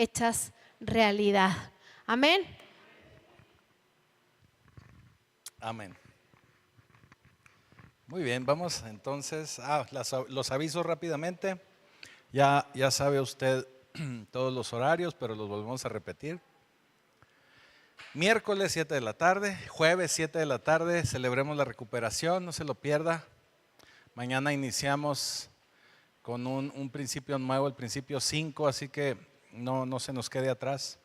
hechas realidad. Amén. Amén. Muy bien, vamos entonces a los avisos rápidamente. Ya sabe usted todos los horarios, pero los volvemos a repetir. Miércoles 7 de la tarde, jueves 7 de la tarde, celebremos la recuperación, no se lo pierda. Mañana iniciamos con un principio nuevo, el principio 5, así que no se nos quede atrás.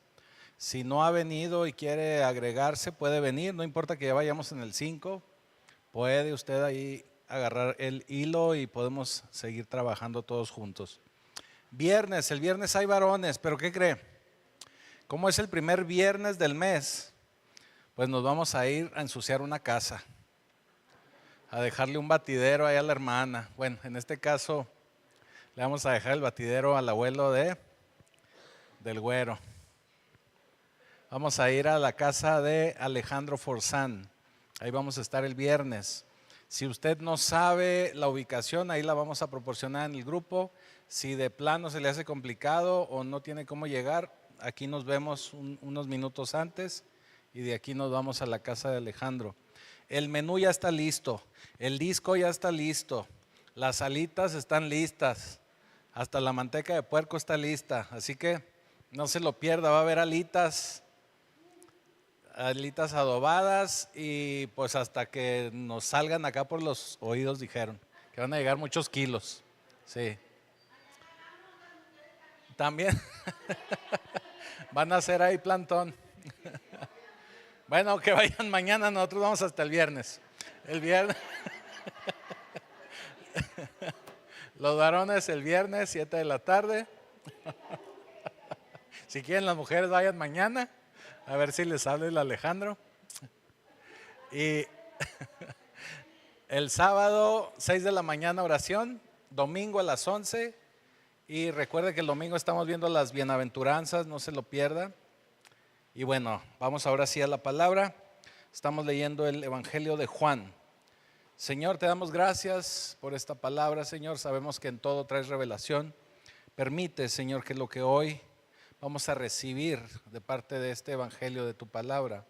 Si no ha venido y quiere agregarse, puede venir, no importa que ya vayamos en el 5, puede usted ahí agarrar el hilo y podemos seguir trabajando todos juntos. El viernes hay varones, pero ¿qué cree? Como es el primer viernes del mes, pues nos vamos a ir a ensuciar una casa, a dejarle un batidero ahí a la hermana. Bueno, en este caso le vamos a dejar el batidero al abuelo del güero. Vamos a ir a la casa de Alejandro Forzán. Ahí vamos a estar el viernes. Si usted no sabe la ubicación, ahí la vamos a proporcionar en el grupo. Si de plano se le hace complicado o no tiene cómo llegar, aquí nos vemos unos minutos antes y de aquí nos vamos a la casa de Alejandro. El menú ya está listo, el disco ya está listo, las alitas están listas, hasta la manteca de puerco está lista, así que no se lo pierda, va a haber alitas adobadas y pues hasta que nos salgan acá por los oídos dijeron que van a llegar muchos kilos. Sí. También van a hacer ahí plantón. Bueno, que vayan mañana, nosotros vamos hasta el viernes. El viernes. Los varones el viernes 7 de la tarde. Si quieren las mujeres vayan mañana. A ver si les habla el Alejandro. Y el sábado 6 de la mañana oración, domingo a las 11. Y recuerde que el domingo estamos viendo las bienaventuranzas, no se lo pierda. Y bueno, vamos ahora sí a la palabra. Estamos leyendo el Evangelio de Juan. Señor, te damos gracias por esta palabra, Señor. Sabemos que en todo traes revelación. Permite, Señor, que lo que hoy vamos a recibir de parte de este Evangelio, de tu palabra,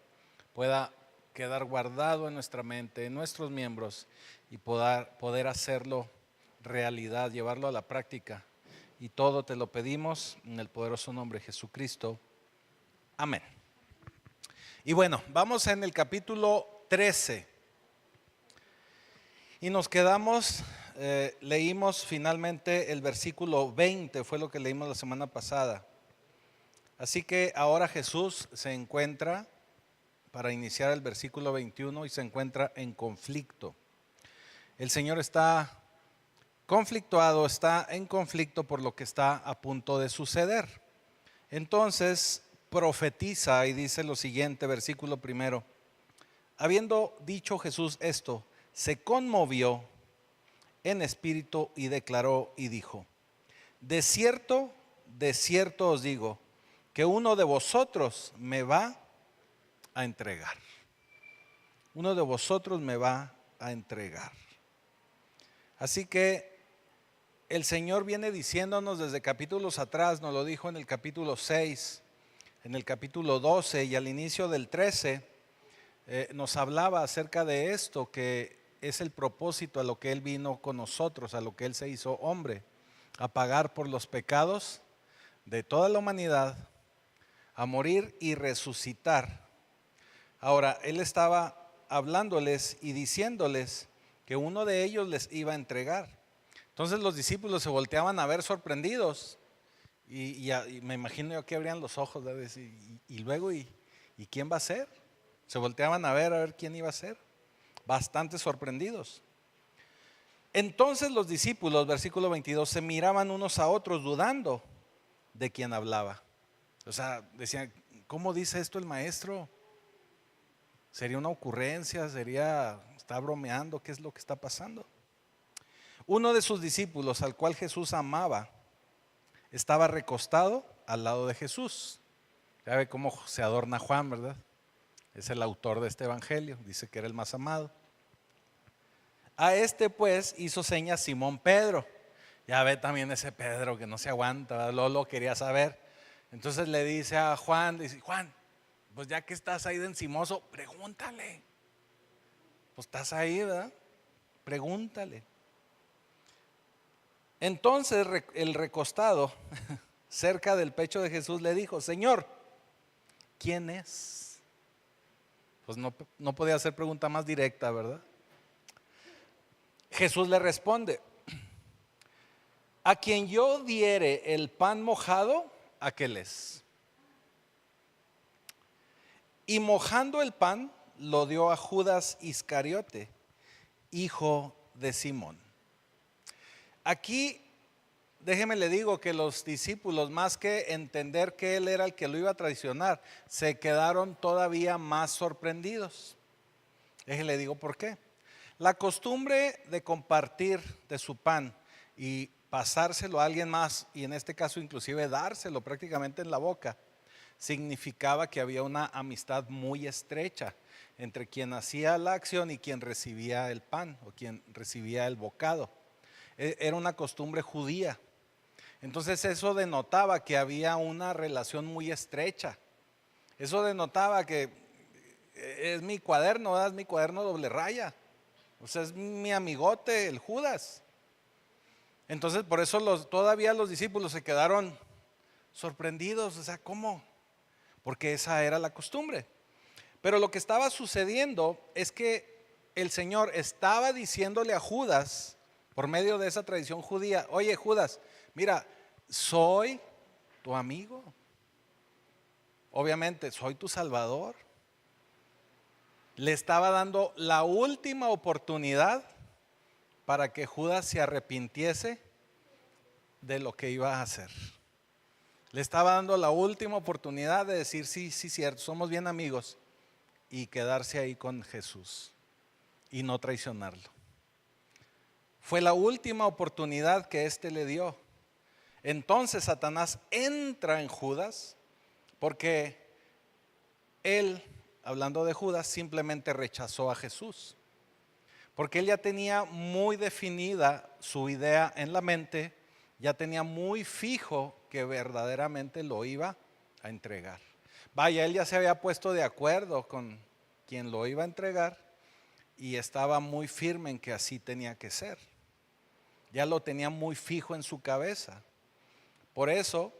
pueda quedar guardado en nuestra mente, en nuestros miembros y poder hacerlo realidad, llevarlo a la práctica. Y todo te lo pedimos en el poderoso nombre de Jesucristo. Amén. Y bueno, vamos en el capítulo 13. Y nos quedamos, leímos finalmente el versículo 20, fue lo que leímos la semana pasada. Así que ahora Jesús se encuentra, para iniciar el versículo 21, y se encuentra en conflicto. El Señor está conflictuado, está en conflicto por lo que está a punto de suceder. Entonces profetiza y dice lo siguiente, versículo 1. Habiendo dicho Jesús esto, se conmovió en espíritu y declaró y dijo: de cierto os digo, que uno de vosotros me va a entregar. Uno de vosotros me va a entregar. Así que el Señor viene diciéndonos desde capítulos atrás, nos lo dijo en el capítulo 6, en el capítulo 12 y al inicio del 13, nos hablaba acerca de esto, que es el propósito a lo que Él vino con nosotros, a lo que Él se hizo hombre, a pagar por los pecados de toda la humanidad, a morir y resucitar. Ahora, Él estaba hablándoles y diciéndoles que uno de ellos les iba a entregar. Entonces los discípulos se volteaban a ver sorprendidos y me imagino yo que abrían los ojos de decir, y luego, ¿y quién va a ser? Se volteaban a ver quién iba a ser, bastante sorprendidos. Entonces los discípulos, versículo 22, se miraban unos a otros dudando de quién hablaba. O sea, decían, ¿cómo dice esto el maestro? ¿Sería una ocurrencia? ¿Está bromeando? ¿Qué es lo que está pasando? Uno de sus discípulos, al cual Jesús amaba, estaba recostado al lado de Jesús. Ya ve cómo se adorna Juan, ¿verdad? Es el autor de este evangelio, dice que era el más amado. A este pues hizo señas Simón Pedro. Ya ve también ese Pedro que no se aguanta, ¿verdad? Lolo quería saber. Entonces le dice a Juan, dice, Juan, pues ya que estás ahí de encimoso, pregúntale. Pues estás ahí, ¿verdad? Pregúntale. Entonces el recostado cerca del pecho de Jesús le dijo, Señor, ¿quién es? Pues no podía hacer pregunta más directa, ¿verdad? Jesús le responde, a quien yo diere el pan mojado, aquel es. Y mojando el pan, lo dio a Judas Iscariote, hijo de Simón. Aquí, déjeme le digo que los discípulos, más que entender que él era el que lo iba a traicionar, se quedaron todavía más sorprendidos. Déjeme le digo por qué. La costumbre de compartir de su pan y pasárselo a alguien más, y en este caso inclusive dárselo prácticamente en la boca, significaba que había una amistad muy estrecha entre quien hacía la acción y quien recibía el pan o quien recibía el bocado. Era una costumbre judía. Entonces eso denotaba que había una relación muy estrecha. Eso denotaba que es mi cuaderno, ¿verdad? Es mi cuaderno doble raya. O sea, es mi amigote, el Judas. Entonces por eso todavía los discípulos se quedaron sorprendidos. O sea, ¿cómo? Porque esa era la costumbre. Pero lo que estaba sucediendo es que el Señor estaba diciéndole a Judas, por medio de esa tradición judía, oye Judas, mira, soy tu amigo. Obviamente, soy tu Salvador. Le estaba dando la última oportunidad para que Judas se arrepintiese de lo que iba a hacer. Le estaba dando la última oportunidad de decir, sí, cierto, somos bien amigos, y quedarse ahí con Jesús y no traicionarlo. Fue la última oportunidad que éste le dio. Entonces Satanás entra en Judas porque él, hablando de Judas, simplemente rechazó a Jesús. Porque él ya tenía muy definida su idea en la mente, ya tenía muy fijo que verdaderamente lo iba a entregar. Vaya, él ya se había puesto de acuerdo con quien lo iba a entregar y estaba muy firme en que así tenía que ser. Ya lo tenía muy fijo en su cabeza. Por eso,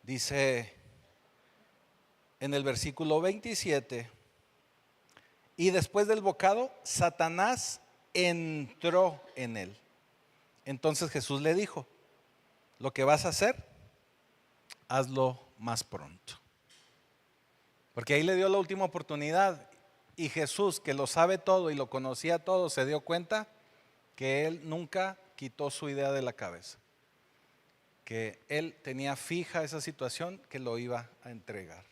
dice en el versículo 27, y después del bocado, Satanás entró en él. Entonces Jesús le dijo, lo que vas a hacer, hazlo más pronto. Porque ahí le dio la última oportunidad y Jesús, que lo sabe todo y lo conocía todo, se dio cuenta que él nunca quitó su idea de la cabeza. Que él tenía fija esa situación, que lo iba a entregar.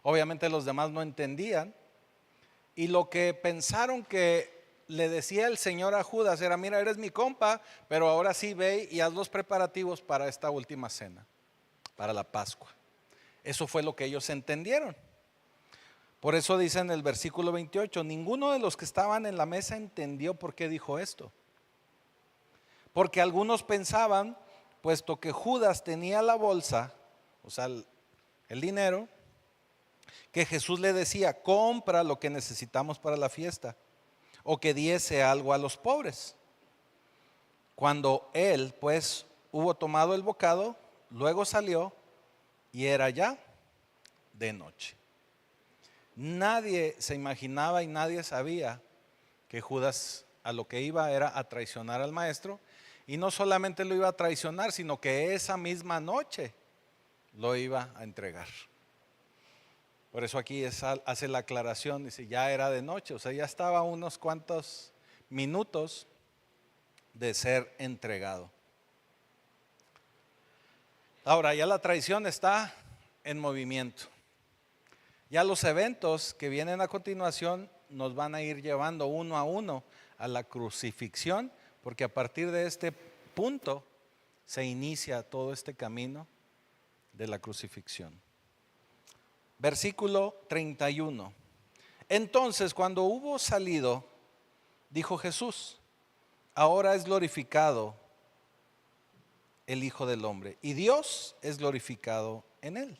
Obviamente los demás no entendían y lo que pensaron que le decía el Señor a Judas era, mira, eres mi compa, pero ahora sí ve y haz los preparativos para esta última cena, para la Pascua. Eso fue lo que ellos entendieron. Por eso dice en el versículo 28, ninguno de los que estaban en la mesa entendió por qué dijo esto. Porque algunos pensaban, puesto que Judas tenía la bolsa, o sea, el dinero, que Jesús le decía, compra lo que necesitamos para la fiesta, o que diese algo a los pobres. Cuando él, pues, hubo tomado el bocado, luego salió y era ya de noche. Nadie se imaginaba y nadie sabía que Judas a lo que iba era a traicionar al maestro, y no solamente lo iba a traicionar, sino que esa misma noche lo iba a entregar. Por eso aquí hace la aclaración, dice ya era de noche, o sea ya estaba a unos cuantos minutos de ser entregado. Ahora ya la traición está en movimiento. Ya los eventos que vienen a continuación nos van a ir llevando uno a uno a la crucifixión, porque a partir de este punto se inicia todo este camino de la crucifixión. Versículo 31. Entonces, cuando hubo salido, dijo Jesús, ahora es glorificado el Hijo del Hombre, y Dios es glorificado en él.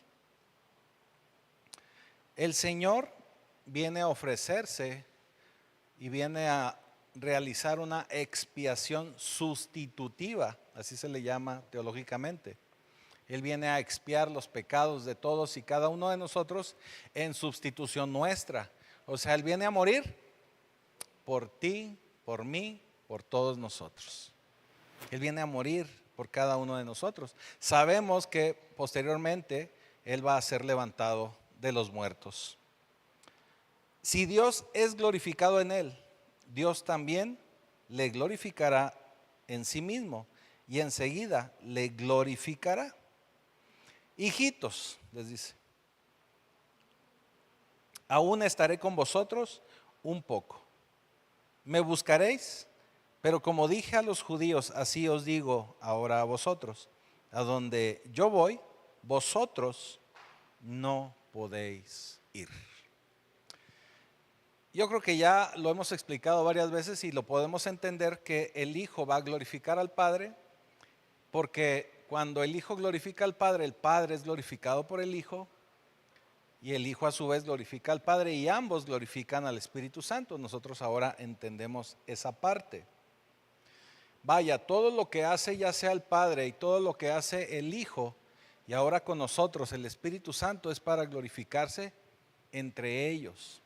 El Señor viene a ofrecerse y viene a realizar una expiación sustitutiva, así se le llama teológicamente. Él viene a expiar los pecados de todos y cada uno de nosotros en sustitución nuestra. O sea, Él viene a morir por ti, por mí, por todos nosotros. Él viene a morir por cada uno de nosotros. Sabemos que posteriormente Él va a ser levantado de los muertos. Si Dios es glorificado en Él, Dios también le glorificará en sí mismo y enseguida le glorificará. Hijitos, les dice, aún estaré con vosotros un poco. Me buscaréis, pero como dije a los judíos, así os digo ahora a vosotros. A donde yo voy, vosotros no podéis ir. Yo creo que ya lo hemos explicado varias veces y lo podemos entender que el Hijo va a glorificar al Padre, porque cuando el Hijo glorifica al Padre, el Padre es glorificado por el Hijo y el Hijo a su vez glorifica al Padre y ambos glorifican al Espíritu Santo. Nosotros ahora entendemos esa parte. Vaya, todo lo que hace ya sea el Padre y todo lo que hace el Hijo y ahora con nosotros el Espíritu Santo es para glorificarse entre ellos.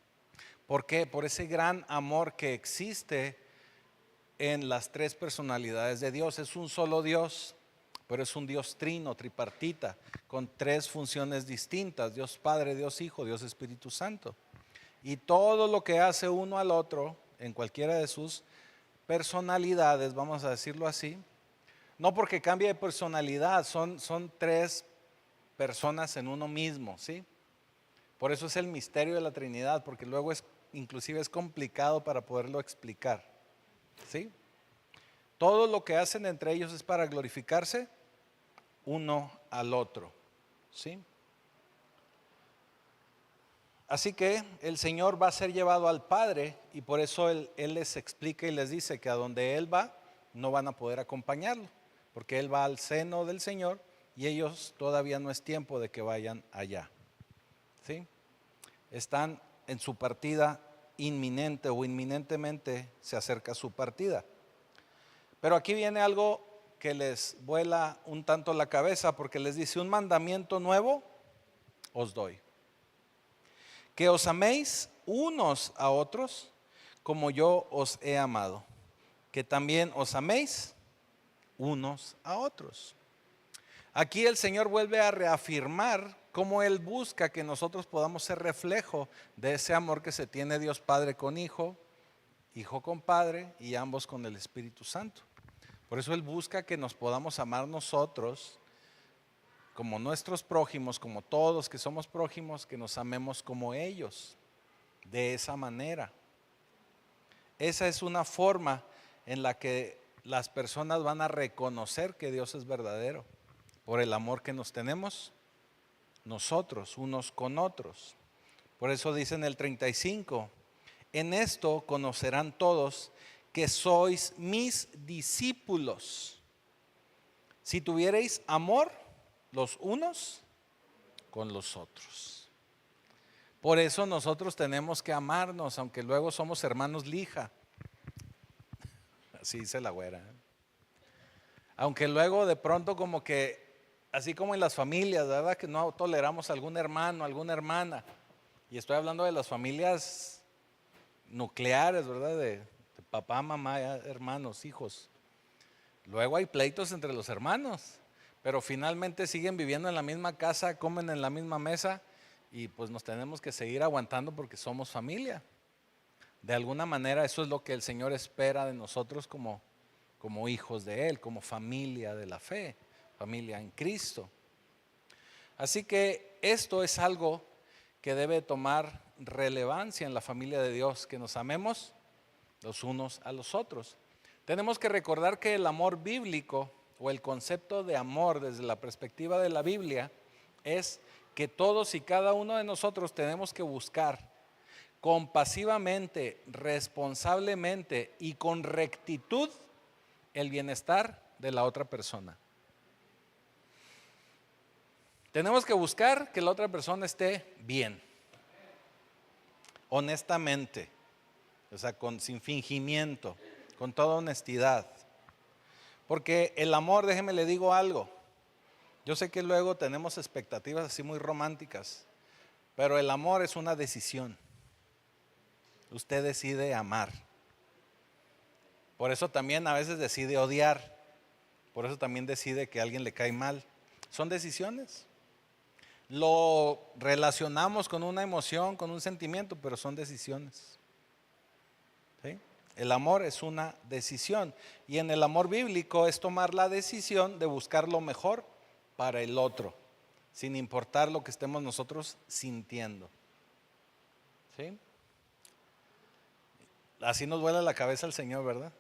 ¿Por qué? Por ese gran amor que existe en las tres personalidades de Dios. Es un solo Dios, pero es un Dios trino, tripartita, con tres funciones distintas: Dios Padre, Dios Hijo, Dios Espíritu Santo. Y todo lo que hace uno al otro, en cualquiera de sus personalidades, vamos a decirlo así, no porque cambie de personalidad, son tres personas en uno mismo, ¿sí? Por eso es el misterio de la Trinidad, porque luego inclusive es complicado para poderlo explicar, ¿sí? Todo lo que hacen entre ellos es para glorificarse uno al otro, ¿sí? Así que el Señor va a ser llevado al Padre y por eso Él les explica y les dice que a donde Él va no van a poder acompañarlo, porque Él va al seno del Señor y ellos todavía no es tiempo de que vayan allá, ¿sí? Están en su partida inminente o inminentemente se acerca su partida. Pero aquí viene algo que les vuela un tanto la cabeza, porque les dice: un mandamiento nuevo os doy, que os améis unos a otros como yo os he amado, que también os améis unos a otros. Aquí el Señor vuelve a reafirmar cómo Él busca que nosotros podamos ser reflejo de ese amor que se tiene Dios Padre con Hijo, Hijo con Padre y ambos con el Espíritu Santo. Por eso Él busca que nos podamos amar nosotros como nuestros prójimos, como todos que somos prójimos, que nos amemos como ellos, de esa manera. Esa es una forma en la que las personas van a reconocer que Dios es verdadero, por el amor que nos tenemos nosotros unos con otros. Por eso dice en el 35, en esto conocerán todos que sois mis discípulos, si tuviereis amor los unos con los otros. Por eso nosotros tenemos que amarnos, aunque luego somos hermanos lija. Así dice la güera. Aunque luego de pronto como que, así como en las familias, ¿verdad? Que no toleramos a algún hermano, alguna hermana. Y estoy hablando de las familias nucleares, ¿verdad? De papá, mamá, hermanos, hijos. Luego hay pleitos entre los hermanos, pero finalmente siguen viviendo en la misma casa, comen en la misma mesa y pues nos tenemos que seguir aguantando porque somos familia. De alguna manera eso es lo que el Señor espera de nosotros como hijos de Él, como familia de la fe, familia en Cristo. Así que esto es algo que debe tomar relevancia en la familia de Dios, que nos amemos los unos a los otros. Tenemos que recordar que el amor bíblico o el concepto de amor desde la perspectiva de la Biblia es que todos y cada uno de nosotros tenemos que buscar compasivamente, responsablemente y con rectitud el bienestar de la otra persona. Tenemos que buscar que la otra persona esté bien, honestamente, o sea, sin fingimiento, con toda honestidad. Porque el amor, déjeme le digo algo, yo sé que luego tenemos expectativas así muy románticas, pero el amor es una decisión. Usted decide amar. Por eso también a veces decide odiar. Por eso también decide que a alguien le cae mal. Son decisiones. Lo relacionamos con una emoción, con un sentimiento, pero son decisiones. ¿Sí? El amor es una decisión. Y en el amor bíblico es tomar la decisión de buscar lo mejor para el otro, sin importar lo que estemos nosotros sintiendo. ¿Sí? Así nos vuela la cabeza el Señor, ¿verdad?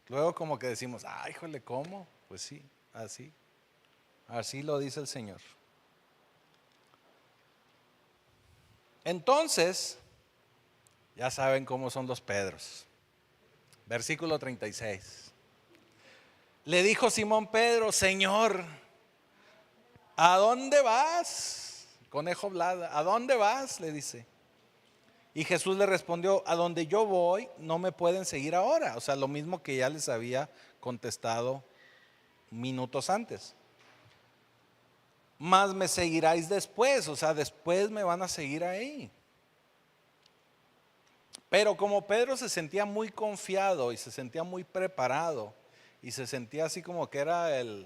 Luego como que decimos, ay, híjole, ¿cómo? Pues sí, así lo dice el Señor. Entonces, ya saben cómo son los Pedros. Versículo 36. Le dijo Simón Pedro, Señor, ¿a dónde vas? Conejo Blada, ¿a dónde vas? Le dice. Y Jesús le respondió, a donde yo voy no me pueden seguir ahora. O sea, lo mismo que ya les había contestado minutos antes. Mas me seguiráis después, o sea, después me van a seguir ahí. Pero como Pedro se sentía muy confiado y se sentía muy preparado y se sentía así como que era el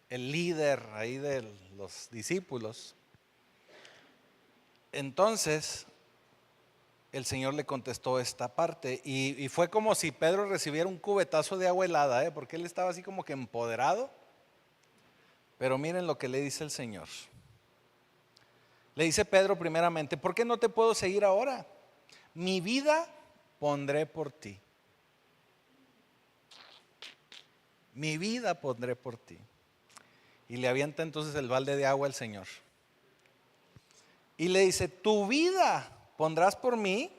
líder ahí de los discípulos, entonces el Señor le contestó esta parte y fue como si Pedro recibiera un cubetazo de agua helada, porque él estaba así como que empoderado. Pero miren lo que le dice el Señor. Le dice Pedro primeramente, ¿por qué no te puedo seguir ahora? Mi vida pondré por ti. Mi vida pondré por ti. Y le avienta entonces el balde de agua al Señor. Y le dice, ¿tu vida pondrás por mí?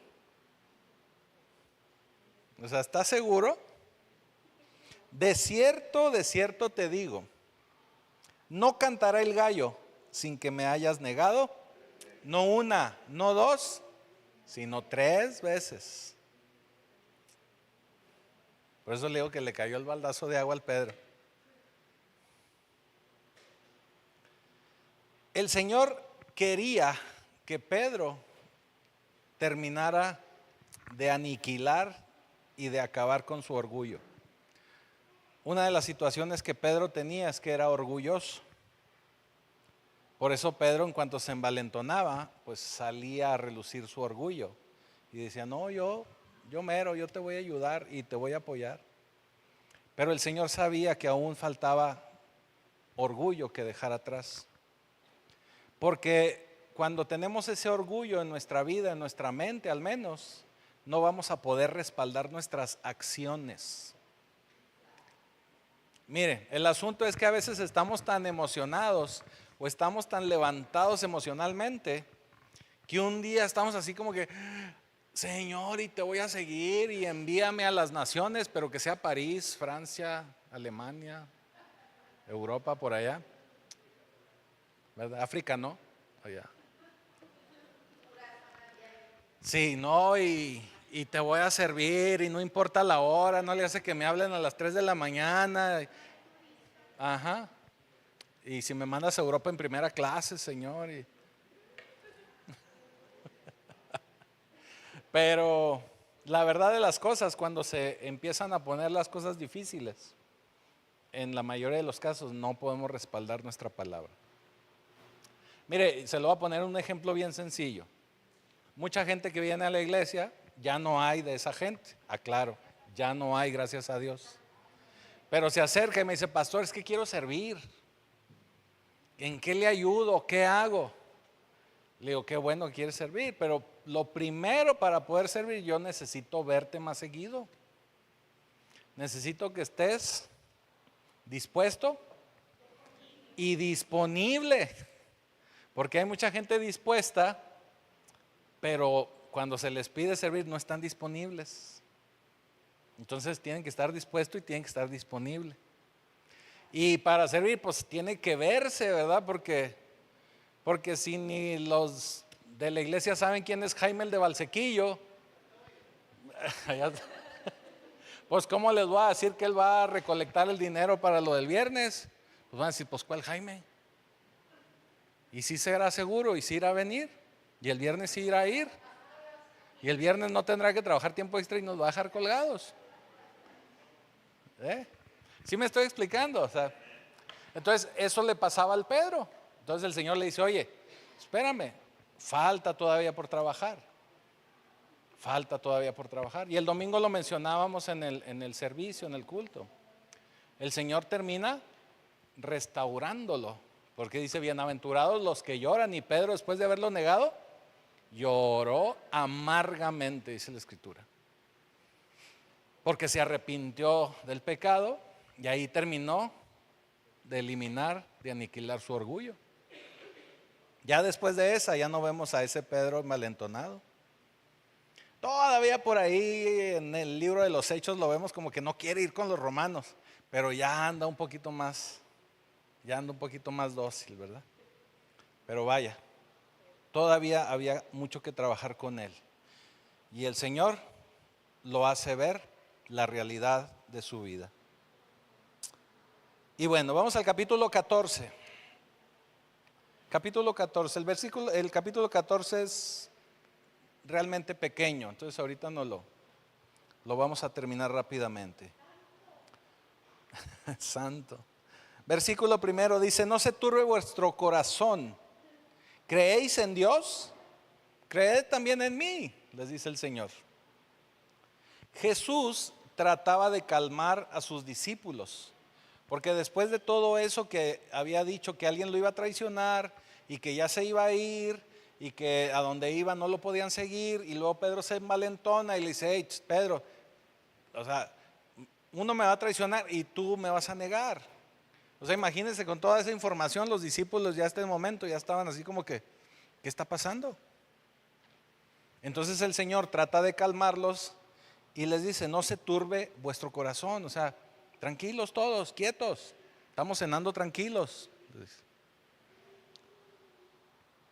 O sea, ¿estás seguro? De cierto te digo, no cantará el gallo sin que me hayas negado, no una, no dos, sino 3 veces. Por eso le digo que le cayó el baldazo de agua al Pedro. El Señor quería que Pedro terminara de aniquilar y de acabar con su orgullo. Una de las situaciones que Pedro tenía es que era orgulloso. Por eso Pedro, en cuanto se envalentonaba, pues salía a relucir su orgullo y decía, no, yo mero, yo te voy a ayudar y te voy a apoyar. Pero el Señor sabía que aún faltaba orgullo que dejar atrás. Porque cuando tenemos ese orgullo en nuestra vida, en nuestra mente al menos, no vamos a poder respaldar nuestras acciones. Mire, el asunto es que a veces estamos tan emocionados o estamos tan levantados emocionalmente que un día estamos así como que, Señor, y te voy a seguir y envíame a las naciones, pero que sea París, Francia, Alemania, Europa, por allá. ¿Verdad? África, ¿no? Allá. Sí, no, y te voy a servir y no importa la hora, no le hace que me hablen a las 3 de la mañana. Ajá. Y si me mandas a Europa en primera clase, Señor. Pero la verdad de las cosas, cuando se empiezan a poner las cosas difíciles, en la mayoría de los casos no podemos respaldar nuestra palabra. Mire, se lo voy a poner un ejemplo bien sencillo. Mucha gente que viene a la iglesia, ya no hay de esa gente, aclaro, ya no hay, gracias a Dios. Pero se acerca y me dice, pastor, es que quiero servir. ¿En qué le ayudo? ¿Qué hago? Le digo, qué bueno que quieres servir, pero lo primero para poder servir, yo necesito verte más seguido. Necesito que estés dispuesto y disponible. Porque hay mucha gente dispuesta, pero cuando se les pide servir no están disponibles. Entonces tienen que estar dispuestos y tienen que estar disponibles. Y para servir pues tiene que verse, ¿verdad? Porque Porque si ni los de la iglesia saben quién es Jaime el de Valsequillo, pues ¿cómo les voy a decir que él va a recolectar el dinero para lo del viernes? Pues van a decir, pues ¿cuál Jaime? Y sí será seguro, y sí irá a venir, y el viernes sí irá a ir, y el viernes no tendrá que trabajar tiempo extra y nos va a dejar colgados. ¿Sí me estoy explicando? O sea, entonces eso le pasaba al Pedro. Entonces el Señor le dice, oye, espérame, falta todavía por trabajar. Falta todavía por trabajar. Y el domingo lo mencionábamos en el servicio, en el culto. El Señor termina restaurándolo, porque dice, bienaventurados los que lloran. Y Pedro, después de haberlo negado, lloró amargamente, dice la Escritura. Porque se arrepintió del pecado y ahí terminó de eliminar, de aniquilar su orgullo. Ya después de esa, ya no vemos a ese Pedro malentonado. Todavía por ahí en el libro de los Hechos lo vemos como que no quiere ir con los romanos, pero ya anda un poquito más dócil, ¿verdad? Pero vaya, todavía había mucho que trabajar con él. Y el Señor lo hace ver la realidad de su vida. Y bueno, vamos al capítulo 14. Capítulo 14, el capítulo 14 es realmente pequeño, entonces ahorita no lo vamos a terminar rápidamente. Santo. Versículo primero dice, no se turbe vuestro corazón, ¿creéis en Dios? Creed también en mí, les dice el Señor. Jesús trataba de calmar a sus discípulos, porque después de todo eso que había dicho que alguien lo iba a traicionar y que ya se iba a ir y que a donde iba no lo podían seguir, y luego Pedro se envalentona y le dice, hey, Pedro, o sea, uno me va a traicionar y tú me vas a negar. O sea, imagínense, con toda esa información los discípulos ya hasta el momento ya estaban así como que, ¿qué está pasando? Entonces el Señor trata de calmarlos y les dice, no se turbe vuestro corazón, o sea, tranquilos todos, quietos, estamos cenando tranquilos.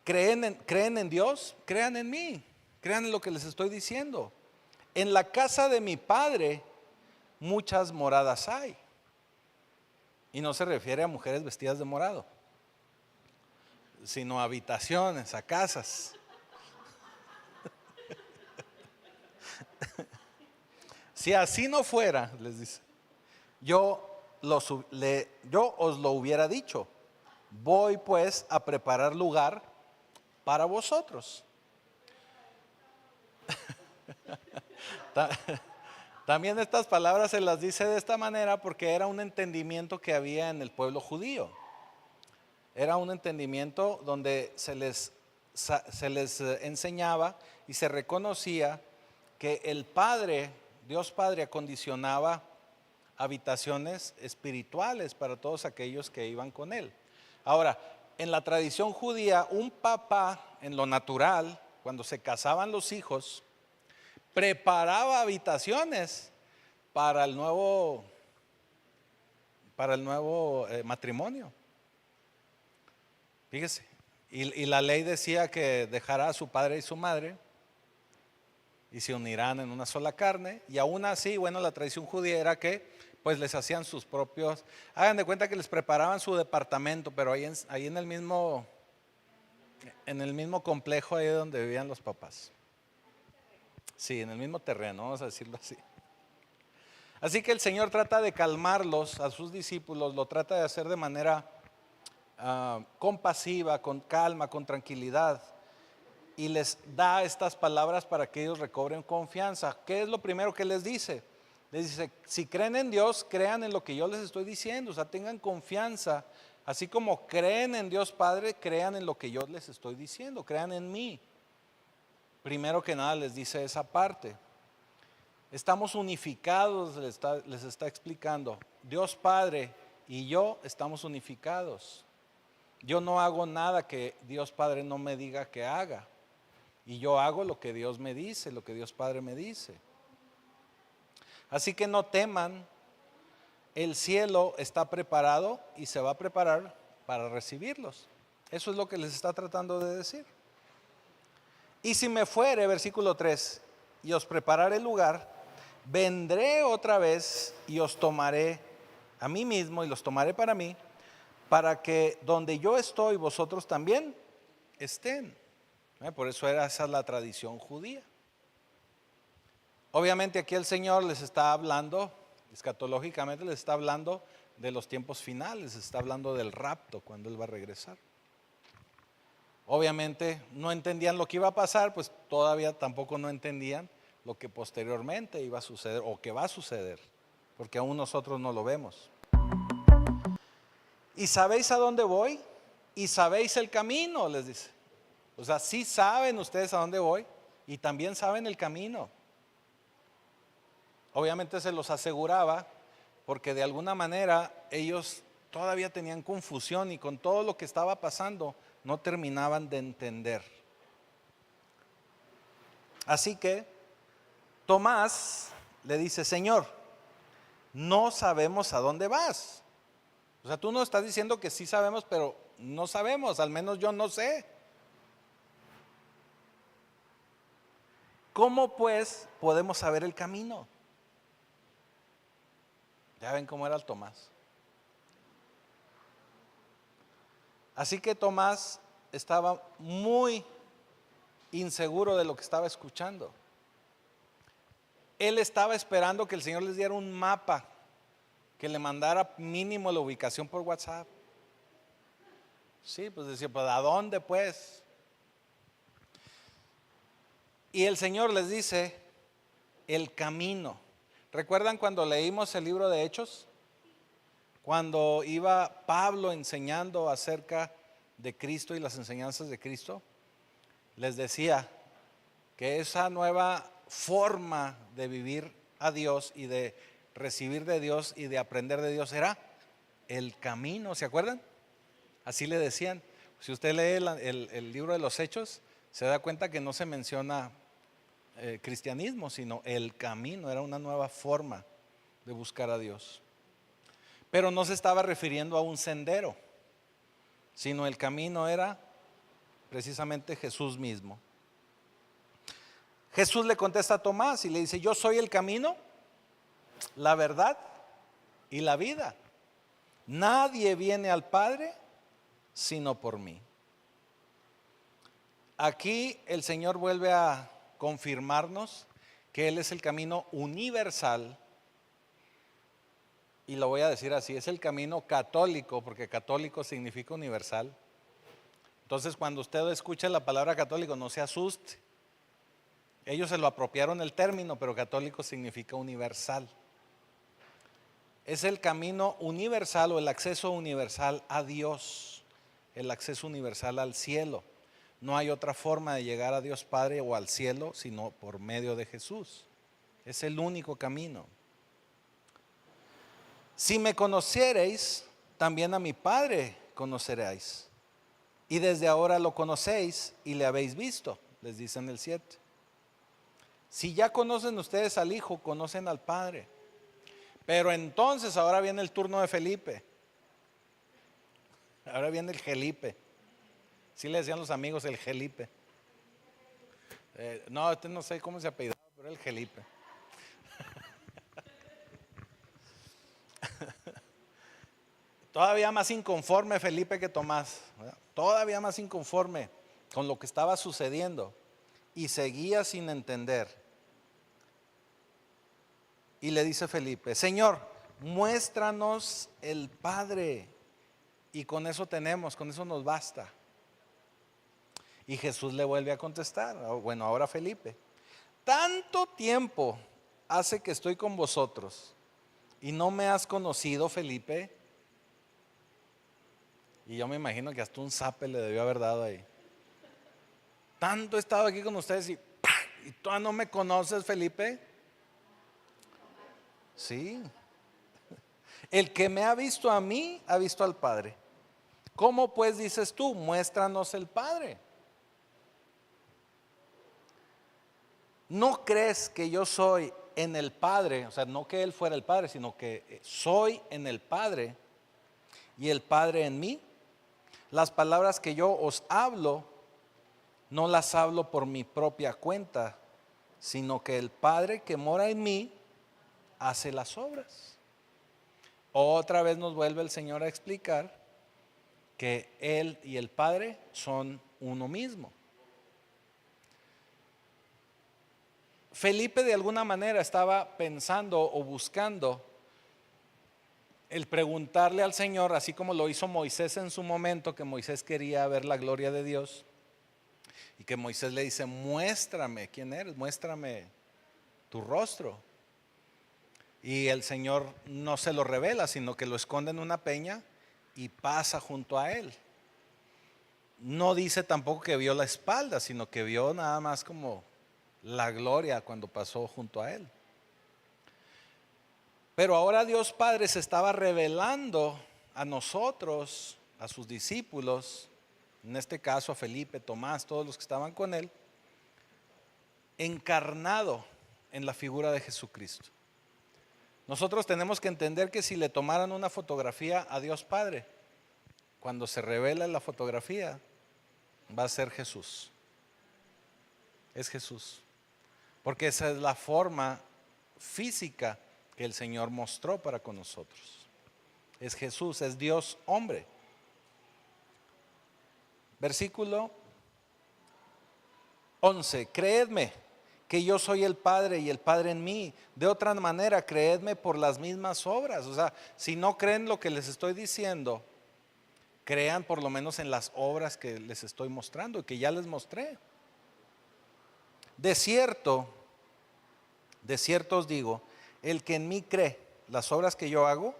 ¿Creen en Dios? Crean en mí, crean en lo que les estoy diciendo. En la casa de mi Padre muchas moradas hay. Y no se refiere a mujeres vestidas de morado, sino a habitaciones, a casas. Si así no fuera, les dice, yo os lo hubiera dicho. Voy pues a preparar lugar para vosotros. También estas palabras se las dice de esta manera porque era un entendimiento que había en el pueblo judío. Era un entendimiento donde se les enseñaba y se reconocía que el Padre, Dios Padre, acondicionaba habitaciones espirituales para todos aquellos que iban con Él. Ahora, en la tradición judía, un papá en lo natural, cuando se casaban los hijos, preparaba habitaciones para el nuevo matrimonio. Fíjese, y la ley decía que dejará a su padre y su madre y se unirán en una sola carne. Y aún así, bueno, la tradición judía era que pues les hacían sus propios, hagan de cuenta que les preparaban su departamento, pero ahí en el mismo complejo, ahí donde vivían los papás. Sí, en el mismo terreno, vamos a decirlo así. Así que el Señor trata de calmarlos a sus discípulos, lo trata de hacer de manera compasiva, con calma, con tranquilidad, y les da estas palabras para que ellos recobren confianza. ¿Qué es lo primero que les dice? Les dice, si creen en Dios, crean en lo que yo les estoy diciendo, o sea, tengan confianza, así como creen en Dios Padre, crean en lo que yo les estoy diciendo, crean en mí. Primero que nada les dice esa parte. Estamos unificados, les está explicando. Dios Padre y yo estamos unificados. Yo no hago nada que Dios Padre no me diga que haga. Y yo hago lo que Dios me dice, lo que Dios Padre me dice. Así que no teman, el cielo está preparado y se va a preparar para recibirlos. Eso es lo que les está tratando de decir. Y si me fuere, versículo 3, y os prepararé el lugar, vendré otra vez y os tomaré a mí mismo y los tomaré para mí, para que donde yo estoy, vosotros también estén. Por eso esa es la tradición judía. Obviamente aquí el Señor les está hablando, escatológicamente les está hablando de los tiempos finales, está hablando del rapto, cuando Él va a regresar. Obviamente no entendían lo que iba a pasar, pues todavía tampoco no entendían lo que posteriormente iba a suceder o que va a suceder, porque aún nosotros no lo vemos. ¿Y sabéis a dónde voy? ¿Y sabéis el camino? Les dice. O sea, sí saben ustedes a dónde voy y también saben el camino. Obviamente se los aseguraba porque de alguna manera ellos todavía tenían confusión y con todo lo que estaba pasando no terminaban de entender. Así que Tomás le dice: Señor, no sabemos a dónde vas. O sea, tú nos estás diciendo que sí sabemos, pero no sabemos, al menos yo no sé. ¿Cómo pues podemos saber el camino? Ya ven cómo era el Tomás. Así que Tomás estaba muy inseguro de lo que estaba escuchando. Él estaba esperando que el Señor les diera un mapa, que le mandara mínimo la ubicación por WhatsApp. Sí, pues decía, pues ¿a dónde pues? Y el Señor les dice el camino. ¿Recuerdan cuando leímos el libro de Hechos? Cuando iba Pablo enseñando acerca de Cristo y las enseñanzas de Cristo, les decía que esa nueva forma de vivir a Dios y de recibir de Dios y de aprender de Dios era el camino. ¿Se acuerdan? Así le decían. Si usted lee el libro de los Hechos, se da cuenta que no se menciona cristianismo, sino el camino. Era una nueva forma de buscar a Dios. Pero no se estaba refiriendo a un sendero, sino el camino era precisamente Jesús mismo. Jesús le contesta a Tomás y le dice: yo soy el camino, la verdad y la vida. Nadie viene al Padre sino por mí. Aquí el Señor vuelve a confirmarnos que Él es el camino universal. Y lo voy a decir así, es el camino católico, porque católico significa universal. Entonces cuando usted escuche la palabra católico, no se asuste. Ellos se lo apropiaron el término, pero católico significa universal. Es el camino universal o el acceso universal a Dios, el acceso universal al cielo. No hay otra forma de llegar a Dios Padre o al cielo sino por medio de Jesús. Es el único camino. Si me conociereis, también a mi Padre conoceréis. Y desde ahora lo conocéis y le habéis visto, les dice en el 7. Si ya conocen ustedes al Hijo, conocen al Padre. Pero entonces ahora viene el turno de Felipe. Ahora viene el Gelipe. Sí le decían los amigos el Gelipe. No, no sé cómo se apellidaba, pero el Gelipe. Todavía más inconforme Felipe que Tomás, ¿verdad? Todavía más inconforme con lo que estaba sucediendo y seguía sin entender. Y le dice Felipe: Señor, muéstranos el Padre y con eso tenemos, con eso nos basta. Y Jesús le vuelve a contestar, bueno, ahora Felipe: tanto tiempo hace que estoy con vosotros y no me has conocido, Felipe. Y yo me imagino que hasta un zape le debió haber dado ahí. Tanto he estado aquí con ustedes y tú no me conoces, Felipe. Sí. El que me ha visto a mí, ha visto al Padre. ¿Cómo pues dices tú? Muéstranos el Padre. ¿No crees que yo soy en el Padre? O sea, no que Él fuera el Padre, sino que soy en el Padre y el Padre en mí. Las palabras que yo os hablo, no las hablo por mi propia cuenta, sino que el Padre que mora en mí hace las obras. Otra vez nos vuelve el Señor a explicar que Él y el Padre son uno mismo. Felipe de alguna manera estaba pensando o buscando el preguntarle al Señor, así como lo hizo Moisés en su momento, que Moisés quería ver la gloria de Dios, y que Moisés le dice, muéstrame quién eres, muéstrame tu rostro. Y el Señor no se lo revela, sino que lo esconde en una peña y pasa junto a él. No dice tampoco que vio la espalda, sino que vio nada más como la gloria cuando pasó junto a él. Pero ahora Dios Padre se estaba revelando a nosotros, a sus discípulos, en este caso a Felipe, Tomás, todos los que estaban con él, encarnado en la figura de Jesucristo. Nosotros tenemos que entender que si le tomaran una fotografía a Dios Padre, cuando se revela en la fotografía, va a ser Jesús. Es Jesús. Porque esa es la forma física que el Señor mostró para con nosotros. Es Jesús, es Dios hombre. Versículo 11, creedme que yo soy el Padre y el Padre en mí. De otra manera, creedme por las mismas obras. O sea, si no creen lo que les estoy diciendo, crean por lo menos en las obras que les estoy mostrando y que ya les mostré. De cierto os digo, el que en mí cree las obras que yo hago,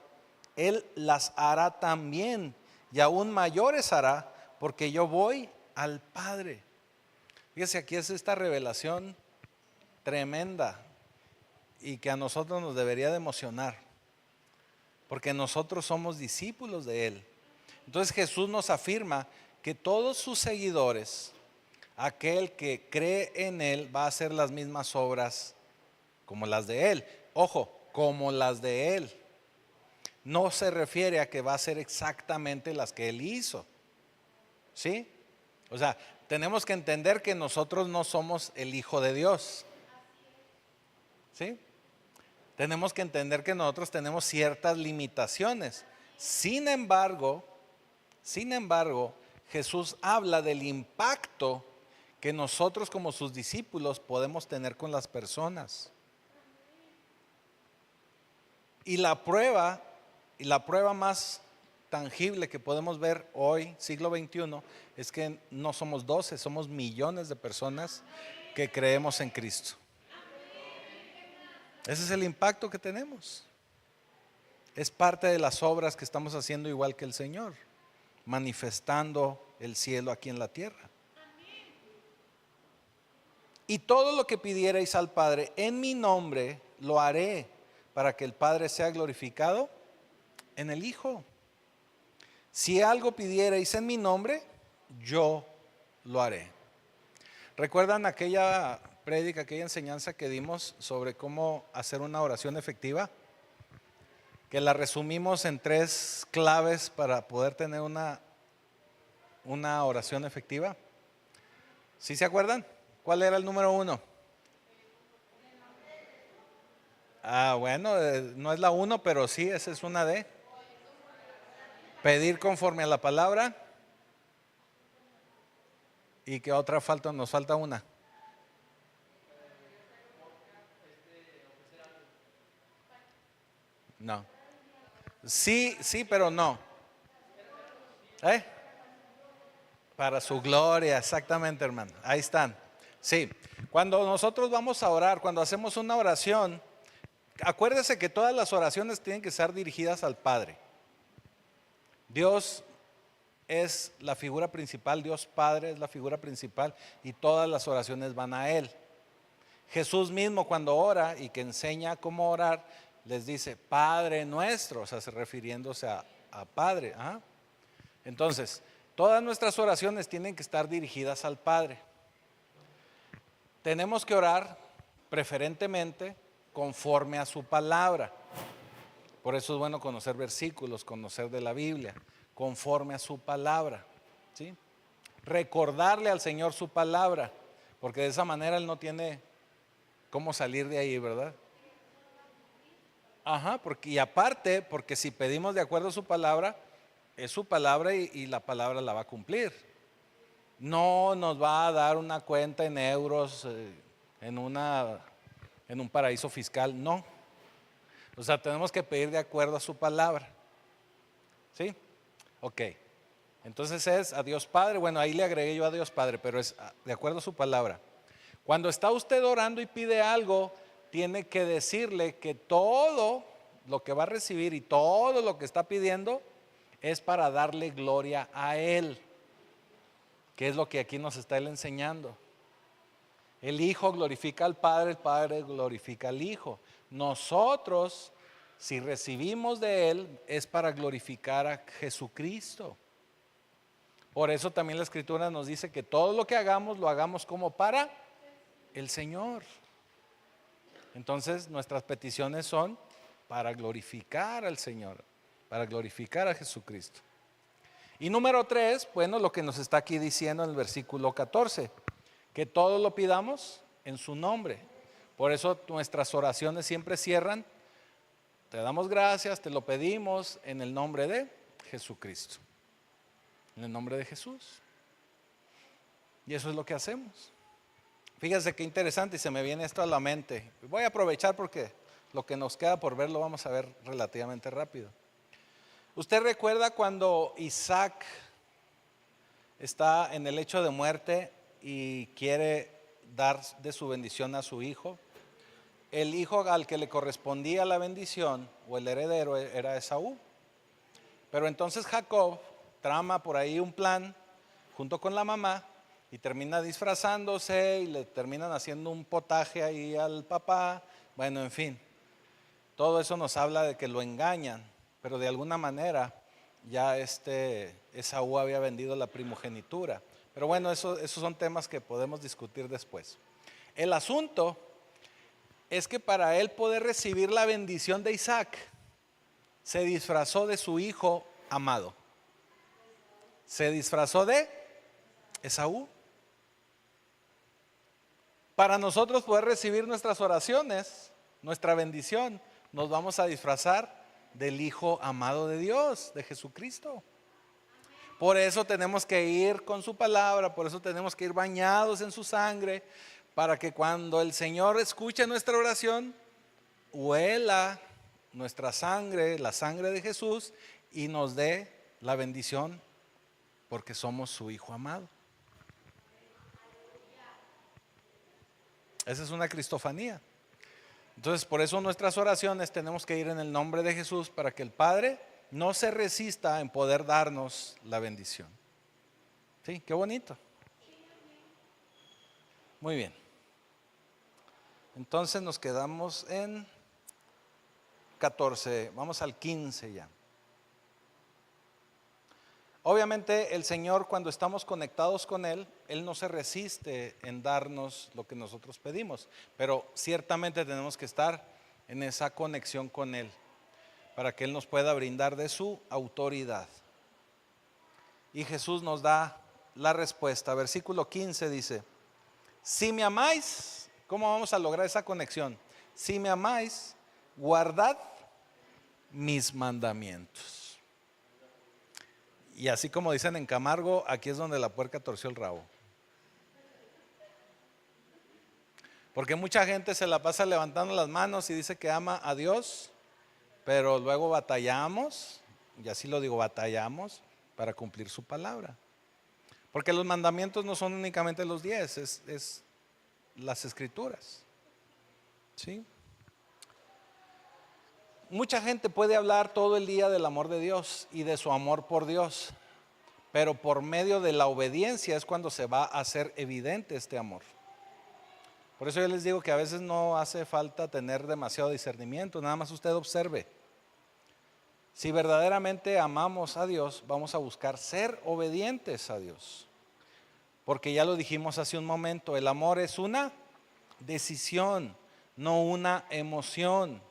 él las hará también, y aún mayores hará, porque yo voy al Padre. Fíjese, aquí es esta revelación tremenda y que a nosotros nos debería de emocionar, porque nosotros somos discípulos de Él. Entonces Jesús nos afirma que todos sus seguidores, aquel que cree en Él, va a hacer las mismas obras como las de Él. Ojo, como las de Él. No se refiere a que va a ser exactamente las que Él hizo. ¿Sí? O sea, tenemos que entender que nosotros no somos el Hijo de Dios. ¿Sí? Tenemos que entender que nosotros tenemos ciertas limitaciones. Sin embargo, Jesús habla del impacto que nosotros como sus discípulos podemos tener con las personas. Y la prueba más tangible que podemos ver hoy, siglo XXI, es que no somos 12, somos millones de personas que creemos en Cristo. Ese es el impacto que tenemos. Es parte de las obras que estamos haciendo igual que el Señor, manifestando el cielo aquí en la tierra. Y todo lo que pidierais al Padre en mi nombre lo haré, para que el Padre sea glorificado en el Hijo. Si algo pidierais en mi nombre, yo lo haré. ¿Recuerdan aquella prédica, aquella enseñanza que dimos sobre cómo hacer una oración efectiva? Que la resumimos en 3 claves para poder tener una oración efectiva. ¿Sí se acuerdan? ¿Cuál era el número 1? Bueno, no es la 1, pero sí, esa es una de pedir conforme a la palabra. ¿Y qué otra falta? Nos falta una. No. Sí, pero no. Para su gloria, exactamente, hermano. Ahí están. Sí, cuando nosotros vamos a orar, cuando hacemos una oración, acuérdese que todas las oraciones tienen que ser dirigidas al Padre. Dios es la figura principal, Dios Padre es la figura principal y todas las oraciones van a Él. Jesús mismo cuando ora y que enseña cómo orar, les dice Padre nuestro, o sea, refiriéndose a Padre. Entonces, todas nuestras oraciones tienen que estar dirigidas al Padre. Tenemos que orar preferentemente conforme a su palabra. Por eso es bueno conocer versículos, conocer de la Biblia, conforme a su palabra. ¿sí? Recordarle al Señor su palabra, porque de esa manera Él no tiene cómo salir de ahí, ¿verdad? Ajá, y aparte, porque si pedimos de acuerdo a su palabra, es su palabra y la palabra la va a cumplir. No nos va a dar una cuenta en euros en un paraíso fiscal, no. O sea, tenemos que pedir de acuerdo a su palabra. ¿Sí? Ok. Entonces es a Dios Padre. Bueno, ahí le agregué yo a Dios Padre, pero es de acuerdo a su palabra. Cuando está usted orando y pide algo, tiene que decirle que todo lo que va a recibir y todo lo que está pidiendo es para darle gloria a Él, que es lo que aquí nos está Él enseñando. El Hijo glorifica al Padre, el Padre glorifica al Hijo. Nosotros, si recibimos de Él, es para glorificar a Jesucristo. Por eso también la Escritura nos dice que todo lo que hagamos, lo hagamos como para el Señor. Entonces nuestras peticiones son para glorificar al Señor, para glorificar a Jesucristo. Y número 3, bueno, lo que nos está aquí diciendo en el versículo 14, que todo lo pidamos en su nombre. Por eso nuestras oraciones siempre cierran, te damos gracias, te lo pedimos en el nombre de Jesucristo, en el nombre de Jesús. Y eso es lo que hacemos. Fíjense qué interesante y se me viene esto a la mente. Voy a aprovechar porque lo que nos queda por ver lo vamos a ver relativamente rápido. ¿Usted recuerda cuando Isaac está en el lecho de muerte y quiere dar de su bendición a su hijo? El hijo al que le correspondía la bendición o el heredero era Esaú. Pero entonces Jacob trama por ahí un plan junto con la mamá y termina disfrazándose y le terminan haciendo un potaje ahí al papá. Bueno, en fin, todo eso nos habla de que lo engañan, pero de alguna manera ya Esaú había vendido la primogenitura. Pero bueno, esos son temas que podemos discutir después. El asunto es que para él poder recibir la bendición de Isaac, se disfrazó de su hijo amado. Se disfrazó de Esaú. Para nosotros poder recibir nuestras oraciones, nuestra bendición, nos vamos a disfrazar del Hijo amado de Dios, de Jesucristo. Por eso tenemos que ir con su palabra, por eso tenemos que ir bañados en su sangre, para que cuando el Señor escuche nuestra oración, huela nuestra sangre, la sangre de Jesús, y nos dé la bendición porque somos su Hijo amado. Esa es una cristofanía. Entonces, por eso nuestras oraciones tenemos que ir en el nombre de Jesús para que el Padre no se resista en poder darnos la bendición. ¿Sí? Qué bonito. Muy bien. Entonces nos quedamos en 14, vamos al 15 ya. Obviamente el Señor, cuando estamos conectados con Él, Él no se resiste en darnos lo que nosotros pedimos, pero ciertamente tenemos que estar en esa conexión con Él para que Él nos pueda brindar de su autoridad. Y Jesús nos da la respuesta. Versículo 15 dice: si me amáis, ¿cómo vamos a lograr esa conexión? Si me amáis, guardad mis mandamientos. Y así como dicen en Camargo, aquí es donde la puerca torció el rabo. Porque mucha gente se la pasa levantando las manos y dice que ama a Dios, pero luego batallamos, y así lo digo, batallamos para cumplir su palabra. Porque los mandamientos no son únicamente los 10, es las escrituras. ¿Sí? Mucha gente puede hablar todo el día del amor de Dios y de su amor por Dios, pero por medio de la obediencia es cuando se va a hacer evidente este amor. Por eso yo les digo que a veces no hace falta tener demasiado discernimiento, nada más usted observe. Si verdaderamente amamos a Dios, vamos a buscar ser obedientes a Dios. Porque ya lo dijimos hace un momento, el amor es una decisión, no una emoción.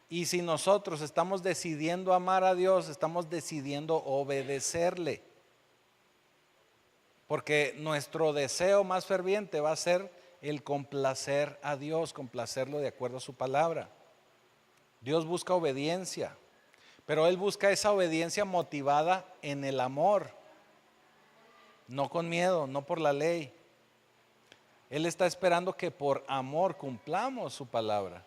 Y si nosotros estamos decidiendo amar a Dios, estamos decidiendo obedecerle. Porque nuestro deseo más ferviente va a ser el complacer a Dios, complacerlo de acuerdo a su palabra. Dios busca obediencia, pero Él busca esa obediencia motivada en el amor, no con miedo, no por la ley. Él está esperando que por amor cumplamos su palabra.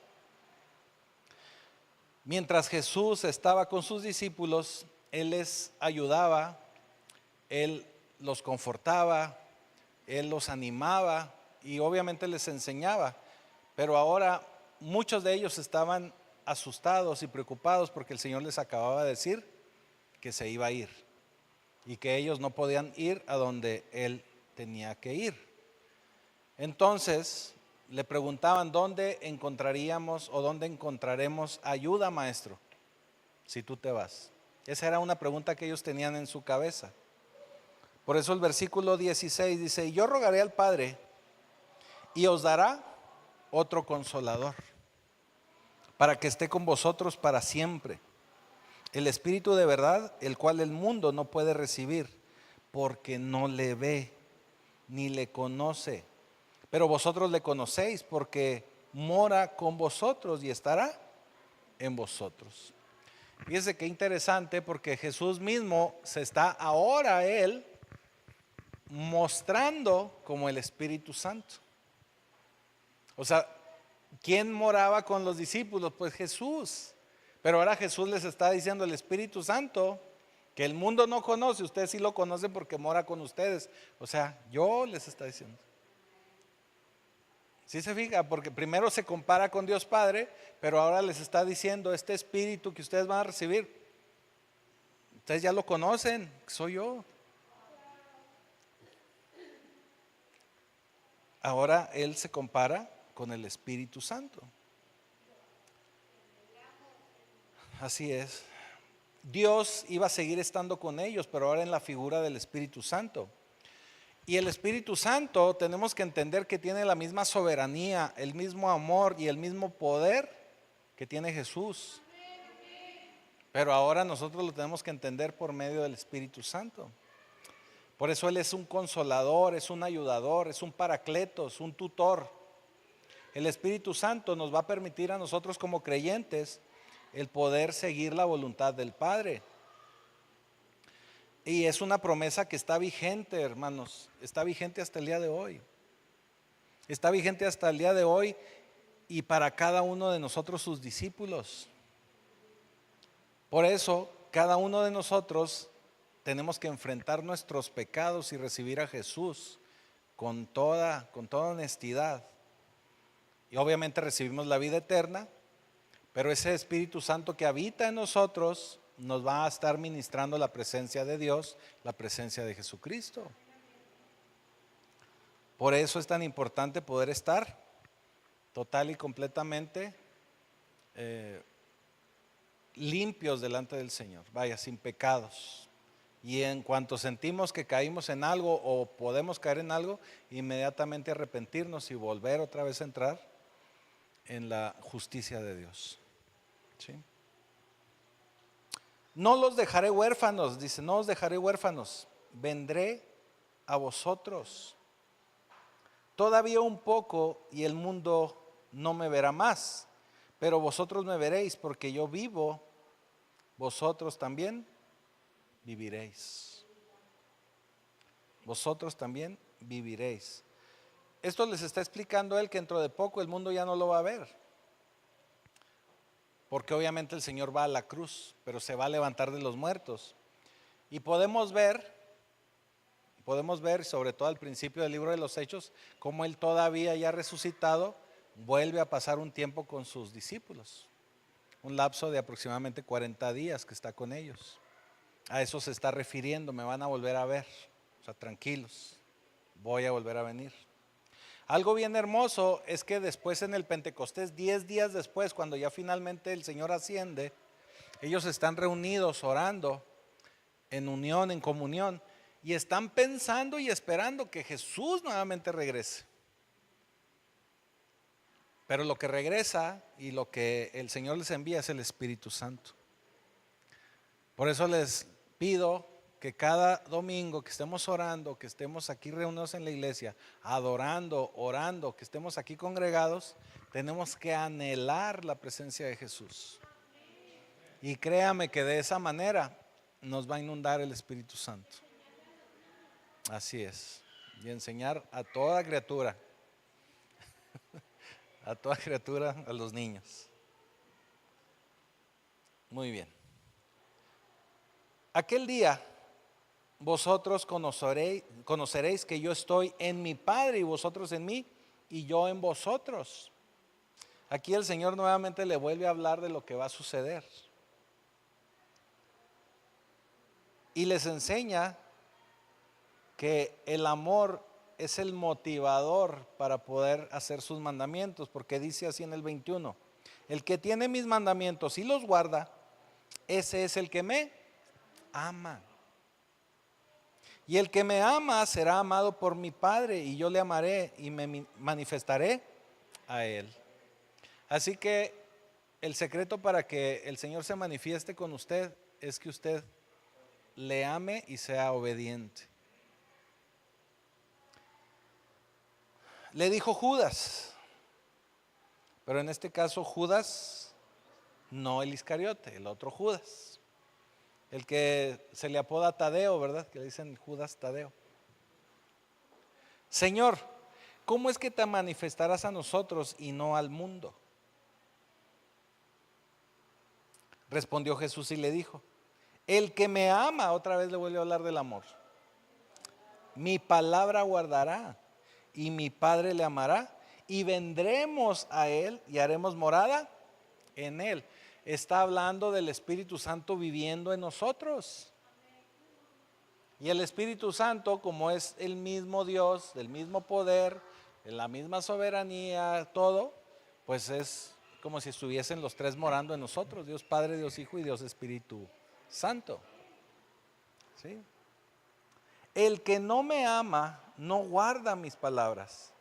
Mientras Jesús estaba con sus discípulos, Él les ayudaba, Él los confortaba, Él los animaba y obviamente les enseñaba. Pero ahora muchos de ellos estaban asustados y preocupados porque el Señor les acababa de decir que se iba a ir y que ellos no podían ir a donde Él tenía que ir. Entonces le preguntaban: ¿dónde encontraríamos o dónde encontraremos ayuda, maestro, si tú te vas? Esa era una pregunta que ellos tenían en su cabeza. Por eso el versículo 16 dice: y yo rogaré al Padre y os dará otro consolador para que esté con vosotros para siempre, el Espíritu de verdad, el cual el mundo no puede recibir porque no le ve ni le conoce, pero vosotros le conocéis porque mora con vosotros y estará en vosotros. Fíjense qué interesante, porque Jesús mismo se está ahora Él mostrando como el Espíritu Santo. O sea, ¿quién moraba con los discípulos? Pues Jesús. Pero ahora Jesús les está diciendo: el Espíritu Santo, que el mundo no conoce, ustedes sí lo conocen porque mora con ustedes. O sea, yo les está diciendo. ¿Sí se fija? Porque primero se compara con Dios Padre, pero ahora les está diciendo: este Espíritu que ustedes van a recibir, ustedes ya lo conocen, soy yo. Ahora Él se compara con el Espíritu Santo. Así es. Dios iba a seguir estando con ellos, pero ahora en la figura del Espíritu Santo. Y el Espíritu Santo tenemos que entender que tiene la misma soberanía, el mismo amor y el mismo poder que tiene Jesús. Pero ahora nosotros lo tenemos que entender por medio del Espíritu Santo. Por eso Él es un consolador, es un ayudador, es un paracletos, un tutor. El Espíritu Santo nos va a permitir a nosotros como creyentes el poder seguir la voluntad del Padre. Y es una promesa que está vigente, hermanos, está vigente hasta el día de hoy. Está vigente hasta el día de hoy y para cada uno de nosotros, sus discípulos. Por eso, cada uno de nosotros tenemos que enfrentar nuestros pecados y recibir a Jesús con toda honestidad. Y obviamente recibimos la vida eterna, pero ese Espíritu Santo que habita en nosotros nos va a estar ministrando la presencia de Dios, la presencia de Jesucristo. Por eso es tan importante poder estar total y completamente limpios delante del Señor, vaya, sin pecados. Y en cuanto sentimos que caímos en algo o podemos caer en algo, inmediatamente arrepentirnos y volver otra vez a entrar en la justicia de Dios. ¿Sí? No los dejaré huérfanos, dice, no os dejaré huérfanos, vendré a vosotros. Todavía un poco y el mundo no me verá más, pero vosotros me veréis, porque yo vivo, vosotros también viviréis. Vosotros también viviréis. Esto les está explicando Él que dentro de poco el mundo ya no lo va a ver. Porque obviamente el Señor va a la cruz, pero se va a levantar de los muertos. Y podemos ver, sobre todo al principio del libro de los Hechos, cómo Él todavía ya resucitado vuelve a pasar un tiempo con sus discípulos. Un lapso de aproximadamente 40 días que está con ellos. A eso se está refiriendo: me van a volver a ver. O sea, tranquilos, voy a volver a venir. Algo bien hermoso es que después en el Pentecostés, 10 días después, cuando ya finalmente el Señor asciende, ellos están reunidos orando en unión, en comunión, y están pensando y esperando que Jesús nuevamente regrese. Pero lo que regresa y lo que el Señor les envía es el Espíritu Santo. Por eso les pido que cada domingo que estemos orando, que estemos aquí reunidos en la iglesia, adorando, orando, que estemos aquí congregados, tenemos que anhelar la presencia de Jesús. Y créame que de esa manera nos va a inundar el Espíritu Santo. Así es. Y enseñar a toda criatura, a los niños. Muy bien. Aquel día vosotros conoceréis que yo estoy en mi Padre y vosotros en mí y yo en vosotros. Aquí el Señor nuevamente le vuelve a hablar de lo que va a suceder. Y les enseña que el amor es el motivador para poder hacer sus mandamientos, porque dice así en el 21, el que tiene mis mandamientos y los guarda, ese es el que me ama. Y el que me ama será amado por mi Padre, y yo le amaré y me manifestaré a él. Así que el secreto para que el Señor se manifieste con usted es que usted le ame y sea obediente. Le dijo Judas, pero en este caso Judas, no el Iscariote, el otro Judas, el que se le apoda Tadeo, ¿verdad? Que le dicen Judas Tadeo. Señor, ¿cómo es que te manifestarás a nosotros y no al mundo? Respondió Jesús y le dijo, el que me ama, otra vez le vuelve a hablar del amor, mi palabra guardará y mi Padre le amará y vendremos a él y haremos morada en él. Está hablando del Espíritu Santo viviendo en nosotros. Y el Espíritu Santo, como es el mismo Dios, del mismo poder, de la misma soberanía, todo, pues es como si estuviesen los tres morando en nosotros, Dios Padre, Dios Hijo y Dios Espíritu Santo. ¿Sí? El que no me ama no guarda mis palabras,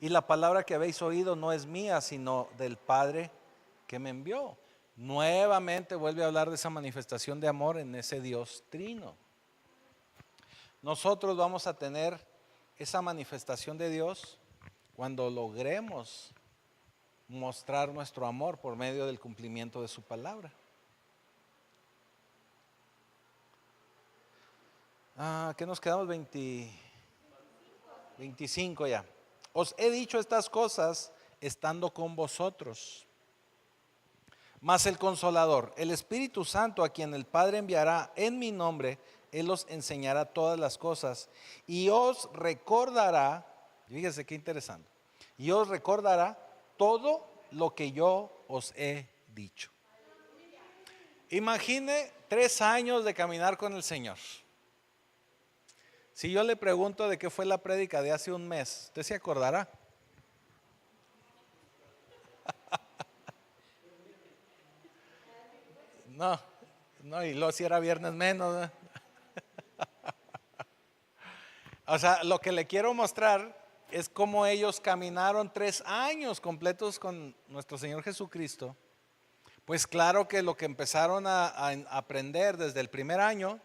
y la palabra que habéis oído no es mía, sino del Padre que me envió. Nuevamente vuelve a hablar de esa manifestación de amor en ese Dios trino. Nosotros vamos a tener esa manifestación de Dios cuando logremos mostrar nuestro amor por medio del cumplimiento de su palabra. ¿Qué nos quedamos? 25 ya. Os he dicho estas cosas estando con vosotros. Mas el Consolador, el Espíritu Santo, a quien el Padre enviará en mi nombre, Él os enseñará todas las cosas y os recordará, fíjese qué interesante, y os recordará todo lo que yo os he dicho. Imagine 3 años de caminar con el Señor. Si yo le pregunto de qué fue la prédica de hace un mes, ¿usted se acordará? No, y luego si era viernes menos, ¿eh? O sea, lo que le quiero mostrar es cómo ellos caminaron 3 años completos con nuestro Señor Jesucristo. Pues claro que lo que empezaron a aprender desde el primer año,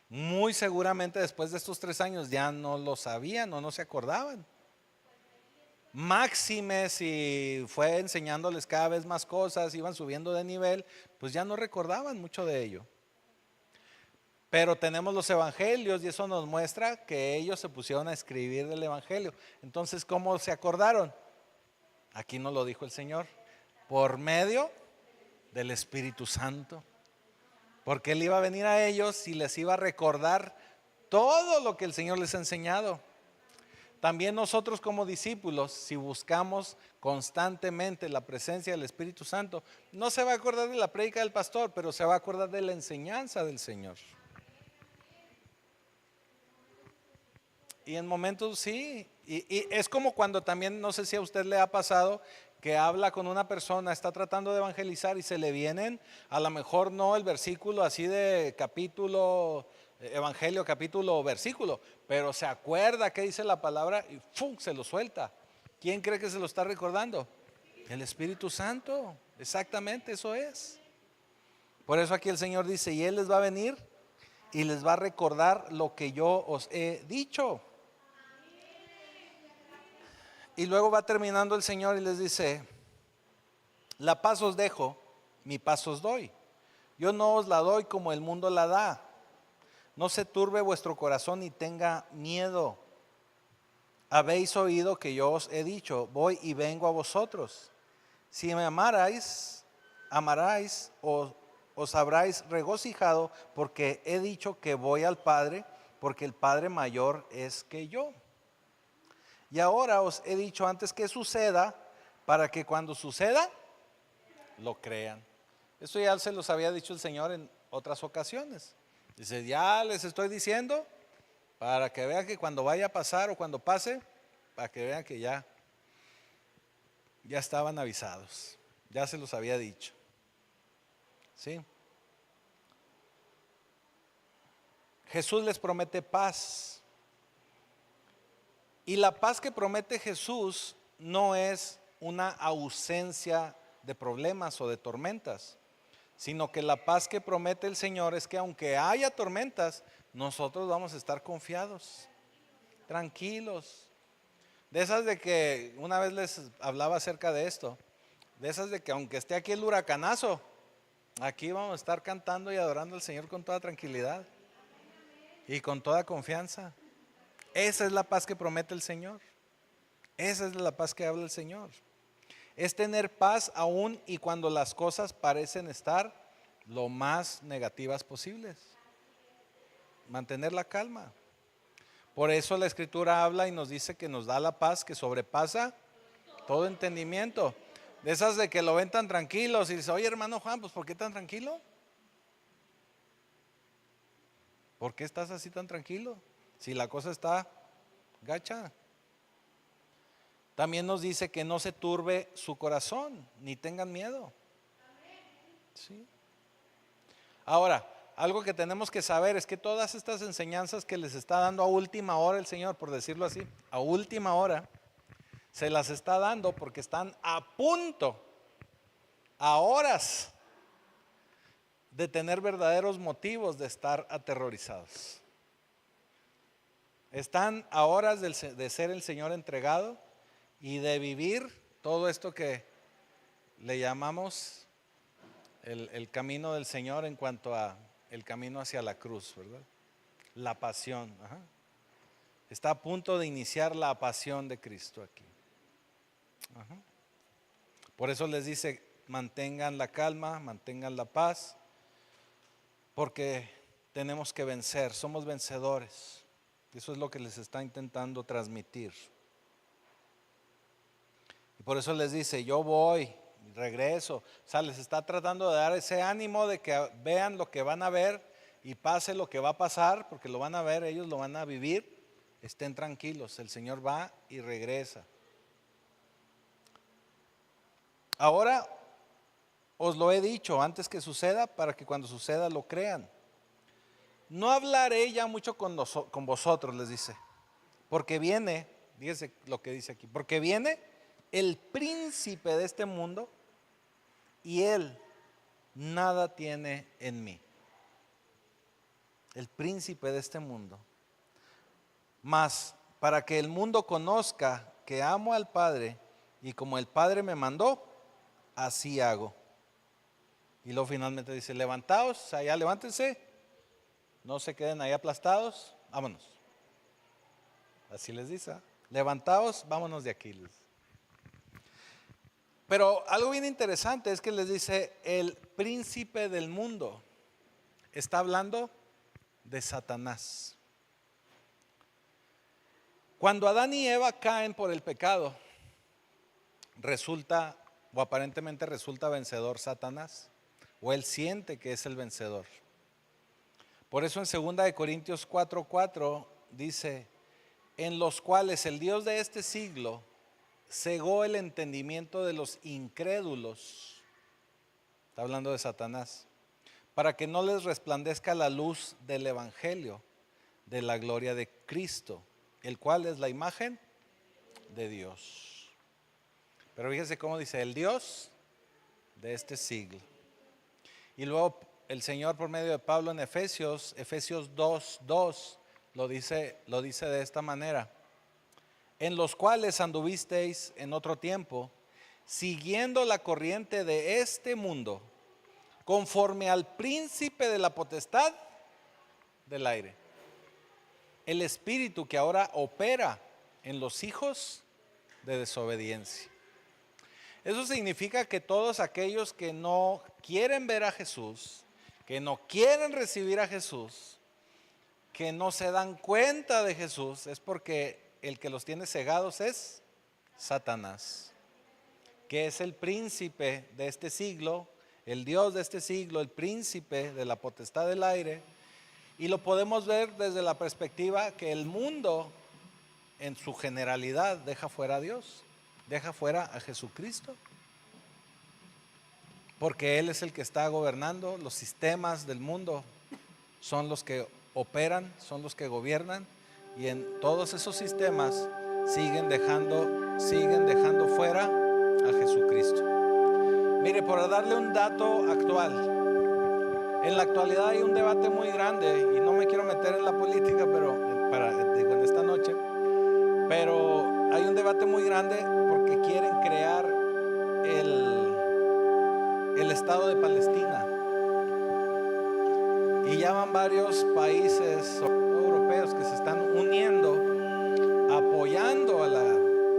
muy seguramente después de estos 3 años ya no lo sabían o no se acordaban. Máxime si fue enseñándoles cada vez más cosas, iban subiendo de nivel, pues ya no recordaban mucho de ello. Pero tenemos los evangelios y eso nos muestra que ellos se pusieron a escribir del evangelio. Entonces, ¿cómo se acordaron? Aquí nos lo dijo el Señor, por medio del Espíritu Santo. Porque Él iba a venir a ellos y les iba a recordar todo lo que el Señor les ha enseñado. También nosotros como discípulos, si buscamos constantemente la presencia del Espíritu Santo, no se va a acordar de la prédica del pastor, pero se va a acordar de la enseñanza del Señor. Y en momentos sí, y es como cuando también, no sé si a usted le ha pasado, que habla con una persona, está tratando de evangelizar y se le vienen, a lo mejor no el versículo así de capítulo, evangelio, capítulo, versículo, pero se acuerda que dice la palabra y ¡fum!, se lo suelta. ¿Quién cree que se lo está recordando? El Espíritu Santo, exactamente eso es. Por eso aquí el Señor dice, y Él les va a venir y les va a recordar lo que yo os he dicho. Y luego va terminando el Señor y les dice: la paz os dejo, mi paz os doy. Yo no os la doy como el mundo la da. No se turbe vuestro corazón ni tenga miedo. Habéis oído que yo os he dicho: voy y vengo a vosotros. Si me amarais, os habráis regocijado, porque he dicho que voy al Padre, porque el Padre mayor es que yo. Y ahora os he dicho antes que suceda, para que cuando suceda, lo crean. Eso ya se los había dicho el Señor en otras ocasiones. Dice: ya les estoy diciendo para que vean que cuando vaya a pasar o cuando pase, para que vean que ya estaban avisados. Ya se los había dicho. ¿Sí? Jesús les promete paz. Y la paz que promete Jesús no es una ausencia de problemas o de tormentas, sino que la paz que promete el Señor es que aunque haya tormentas, nosotros vamos a estar confiados, tranquilos. De esas de que una vez les hablaba acerca de esto, de esas de que aunque esté aquí el huracanazo, aquí vamos a estar cantando y adorando al Señor con toda tranquilidad y con toda confianza. Esa es la paz que promete el Señor. Esa es la paz que habla el Señor. Es tener paz aún y cuando las cosas parecen estar lo más negativas posibles. Mantener la calma. Por eso la Escritura habla y nos dice que nos da la paz que sobrepasa todo entendimiento. De esas de que lo ven tan tranquilos y dice: oye, hermano Juan, pues ¿por qué tan tranquilo? ¿Por qué estás así tan tranquilo? Si la cosa está gacha. También nos dice que no se turbe su corazón, ni tengan miedo. ¿Sí? Ahora, algo que tenemos que saber es que todas estas enseñanzas que les está dando a última hora el Señor, por decirlo así, a última hora, se las está dando porque están a punto, a horas de tener verdaderos motivos de estar aterrorizados. Están a horas de ser el Señor entregado y de vivir todo esto que le llamamos el camino del Señor en cuanto a el camino hacia la cruz, ¿verdad? La pasión. Ajá. Está a punto de iniciar la pasión de Cristo aquí. Ajá. Por eso les dice: mantengan la calma, mantengan la paz, porque tenemos que vencer, somos vencedores. Eso es lo que les está intentando transmitir. Y por eso les dice: yo voy, regreso. O sea, les está tratando de dar ese ánimo de que vean lo que van a ver y pase lo que va a pasar, porque lo van a ver, ellos lo van a vivir. Estén tranquilos, el Señor va y regresa. Ahora os lo he dicho antes que suceda, para que cuando suceda lo crean. No hablaré ya mucho con vosotros, les dice, porque viene, fíjense lo que dice aquí, porque viene el príncipe de este mundo y él nada tiene en mí. El príncipe de este mundo. Mas para que el mundo conozca que amo al Padre y como el Padre me mandó, así hago. Y luego finalmente dice: levantaos, allá levántense, no se queden ahí aplastados, vámonos. Así les dice: levantaos, vámonos de aquí. Pero algo bien interesante es que les dice el príncipe del mundo. Está hablando de Satanás. Cuando Adán y Eva caen por el pecado, resulta, o aparentemente resulta vencedor Satanás, o él siente que es el vencedor. Por eso en 2 Corintios 4:4 dice: en los cuales el Dios de este siglo cegó el entendimiento de los incrédulos. Está hablando de Satanás, para que no les resplandezca la luz del evangelio de la gloria de Cristo, el cual es la imagen de Dios. Pero fíjense cómo dice: el Dios de este siglo. Y luego el Señor por medio de Pablo en Efesios 2:2, lo dice de esta manera: en los cuales anduvisteis en otro tiempo, siguiendo la corriente de este mundo, conforme al príncipe de la potestad del aire, el espíritu que ahora opera en los hijos de desobediencia. Eso significa que todos aquellos que no quieren ver a Jesús, que no quieren recibir a Jesús, que no se dan cuenta de Jesús, es porque el que los tiene cegados es Satanás, que es el príncipe de este siglo, el Dios de este siglo, el príncipe de la potestad del aire. Y lo podemos ver desde la perspectiva que el mundo en su generalidad deja fuera a Dios, deja fuera a Jesucristo, porque Él es el que está gobernando. Los sistemas del mundo son los que operan, son los que gobiernan, y en todos esos sistemas siguen dejando fuera a Jesucristo. Mire, por darle un dato actual, en la actualidad hay un debate muy grande, y no me quiero meter en la política, pero en esta noche, pero hay un debate muy grande porque quieren crear el Estado de Palestina, y ya van varios países europeos que se están uniendo, apoyando a la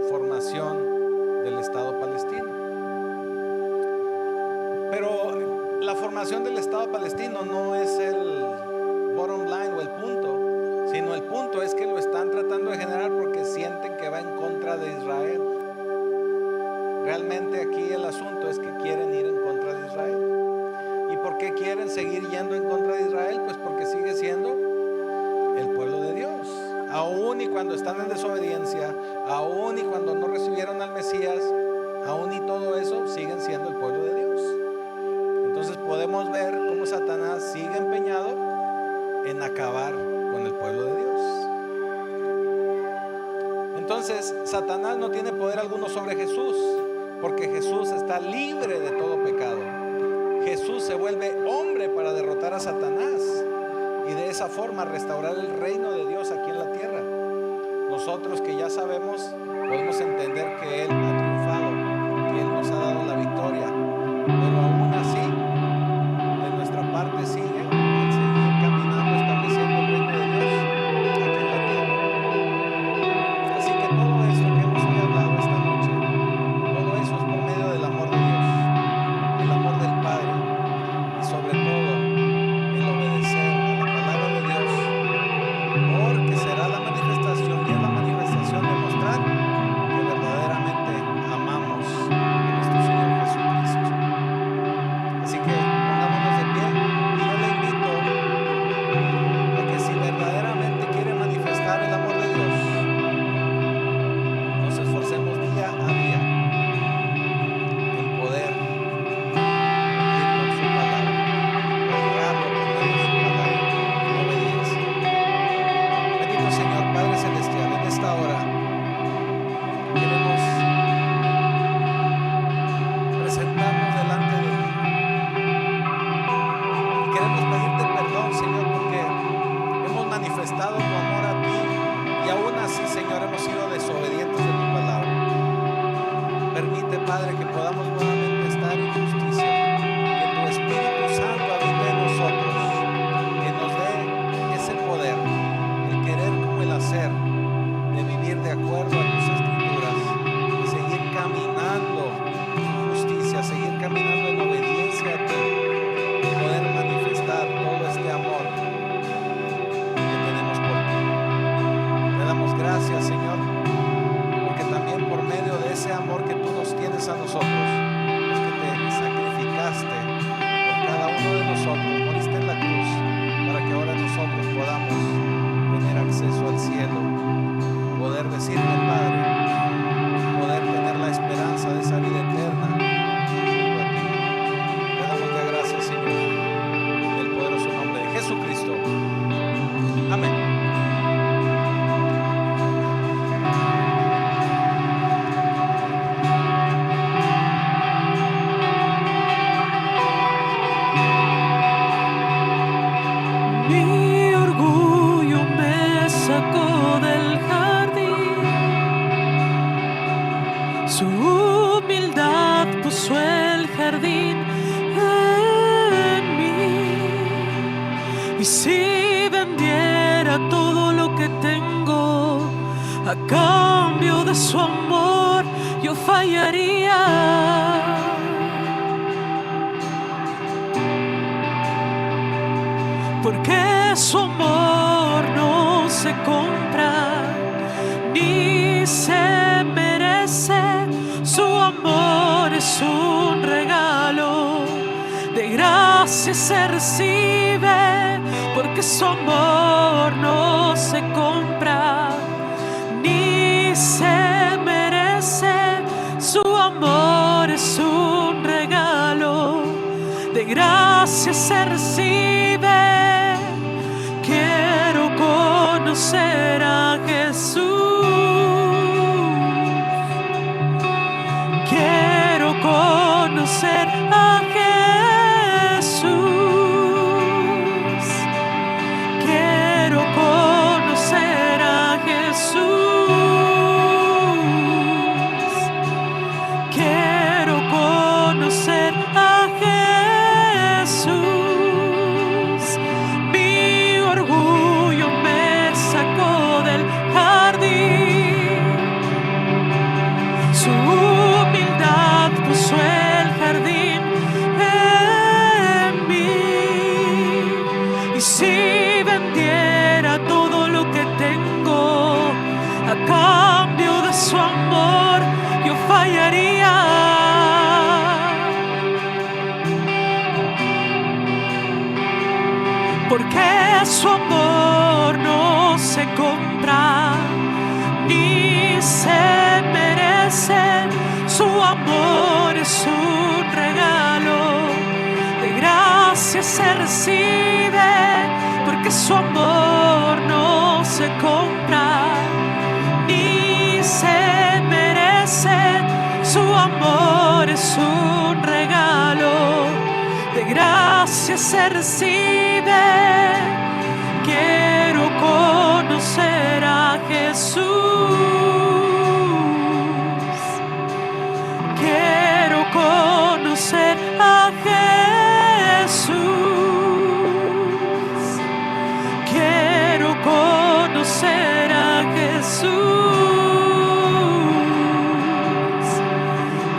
formación del Estado palestino. Pero la formación del Estado palestino no es el bottom line o el punto, sino el punto es que lo están tratando de generar porque sienten que va en contra de Israel. Realmente aquí el asunto es que quieren ir en contra de Israel. ¿Y por qué quieren seguir yendo en contra de Israel? Pues porque sigue siendo el pueblo de Dios. Aún y cuando están en desobediencia, aún y cuando no recibieron al Mesías, aún y todo eso, siguen siendo el pueblo de Dios. Entonces podemos ver cómo Satanás sigue empeñado en acabar con el pueblo de Dios. Entonces Satanás no tiene poder alguno sobre Jesús, porque Jesús está libre de todo pecado. Jesús se vuelve hombre para derrotar a Satanás y de esa forma restaurar el reino de Dios aquí en la tierra. Nosotros que ya sabemos, podemos entender que Él ha triunfado, que Él nos ha dado la victoria, pero aún así, de nuestra parte sigue el seguir caminando, estableciendo el reino de Dios aquí en la tierra. Así que todo eso que hemos hoy hablado esta noche, todo eso es por medio del amor de Dios, el amor del Padre, y sobre todo el obedecer a la palabra de Dios, porque será la manifestación, y es la manifestación de mostrar que verdaderamente amamos a nuestro Señor Jesucristo. Así que pongámonos de pie, y yo le invito a que si verdaderamente quiere manifestar el amor de Dios, nos esforcemos día a día en poder ir con su palabra, honrarlo por medio de su palabra, en obediencia. Bendito Señor, Padre Celestial, en esta hora queremos presentarnos delante de ti y queremos pedirte perdón, Señor, porque hemos manifestado tu amor a ti y aún así, Señor, hemos sido desobedientes de tu palabra. Permite, Padre, que podamos nuevamente estar en justicia, que tu Espíritu Santo habite en nosotros, que nos dé ese poder, el querer como el hacer, de vivir de acuerdo a tus escrituras, y seguir caminando en justicia, seguir caminando en obediencia a ti, y poder manifestar todo este amor que tenemos por ti. Te damos gracias, Señor, porque también por medio de ese amor que tú nos tienes a nosotros, es que te sacrificaste por cada uno de nosotros, moriste en la cruz, para que ahora nosotros podamos tener acceso al cielo, poder decirle al Padre, poder tener la esperanza de esa vida eterna junto a ti. Te damos ya gracias, Señor, en el poderoso nombre de Jesucristo. Amén. Su humildad puso el jardín en mí. Y si vendiera todo lo que tengo a cambio de su amor, yo fallaría. Porque su amor no se compra ni se merece. Su amor es un regalo, de gracia se recibe. Porque su amor no se compra ni se merece. Su amor es un regalo, de gracia se recibe. Quiero conocer a Jesús. Quiero conocer a Jesús. Quiero conocer a Jesús. Quiero conocer a Jesús. Mi orgullo me sacó del jardín. Su humildad puso el jardín en mí. Y si vendiera todo lo que tengo a cambio de su amor, yo fallaría. Porque su amor no se compra ni se merece. Su amor es un regalo, de gracia se recibe. Porque su amor no se compra ni se merece. Su amor es un regalo, de gracia se recibe. Quiero conocer a Jesús. Quiero conocer a Jesús. Quiero conocer a Jesús.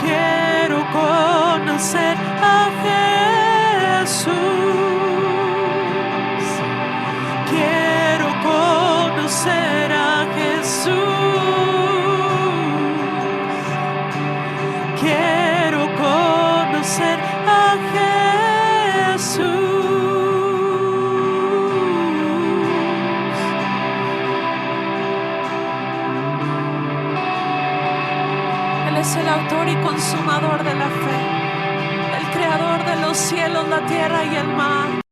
Quiero conocer a Jesús. Quiero conocer a Jesús. Quiero conocer a Jesús. Él es el autor y consumador de la fe, el creador de los cielos, la tierra y el mar.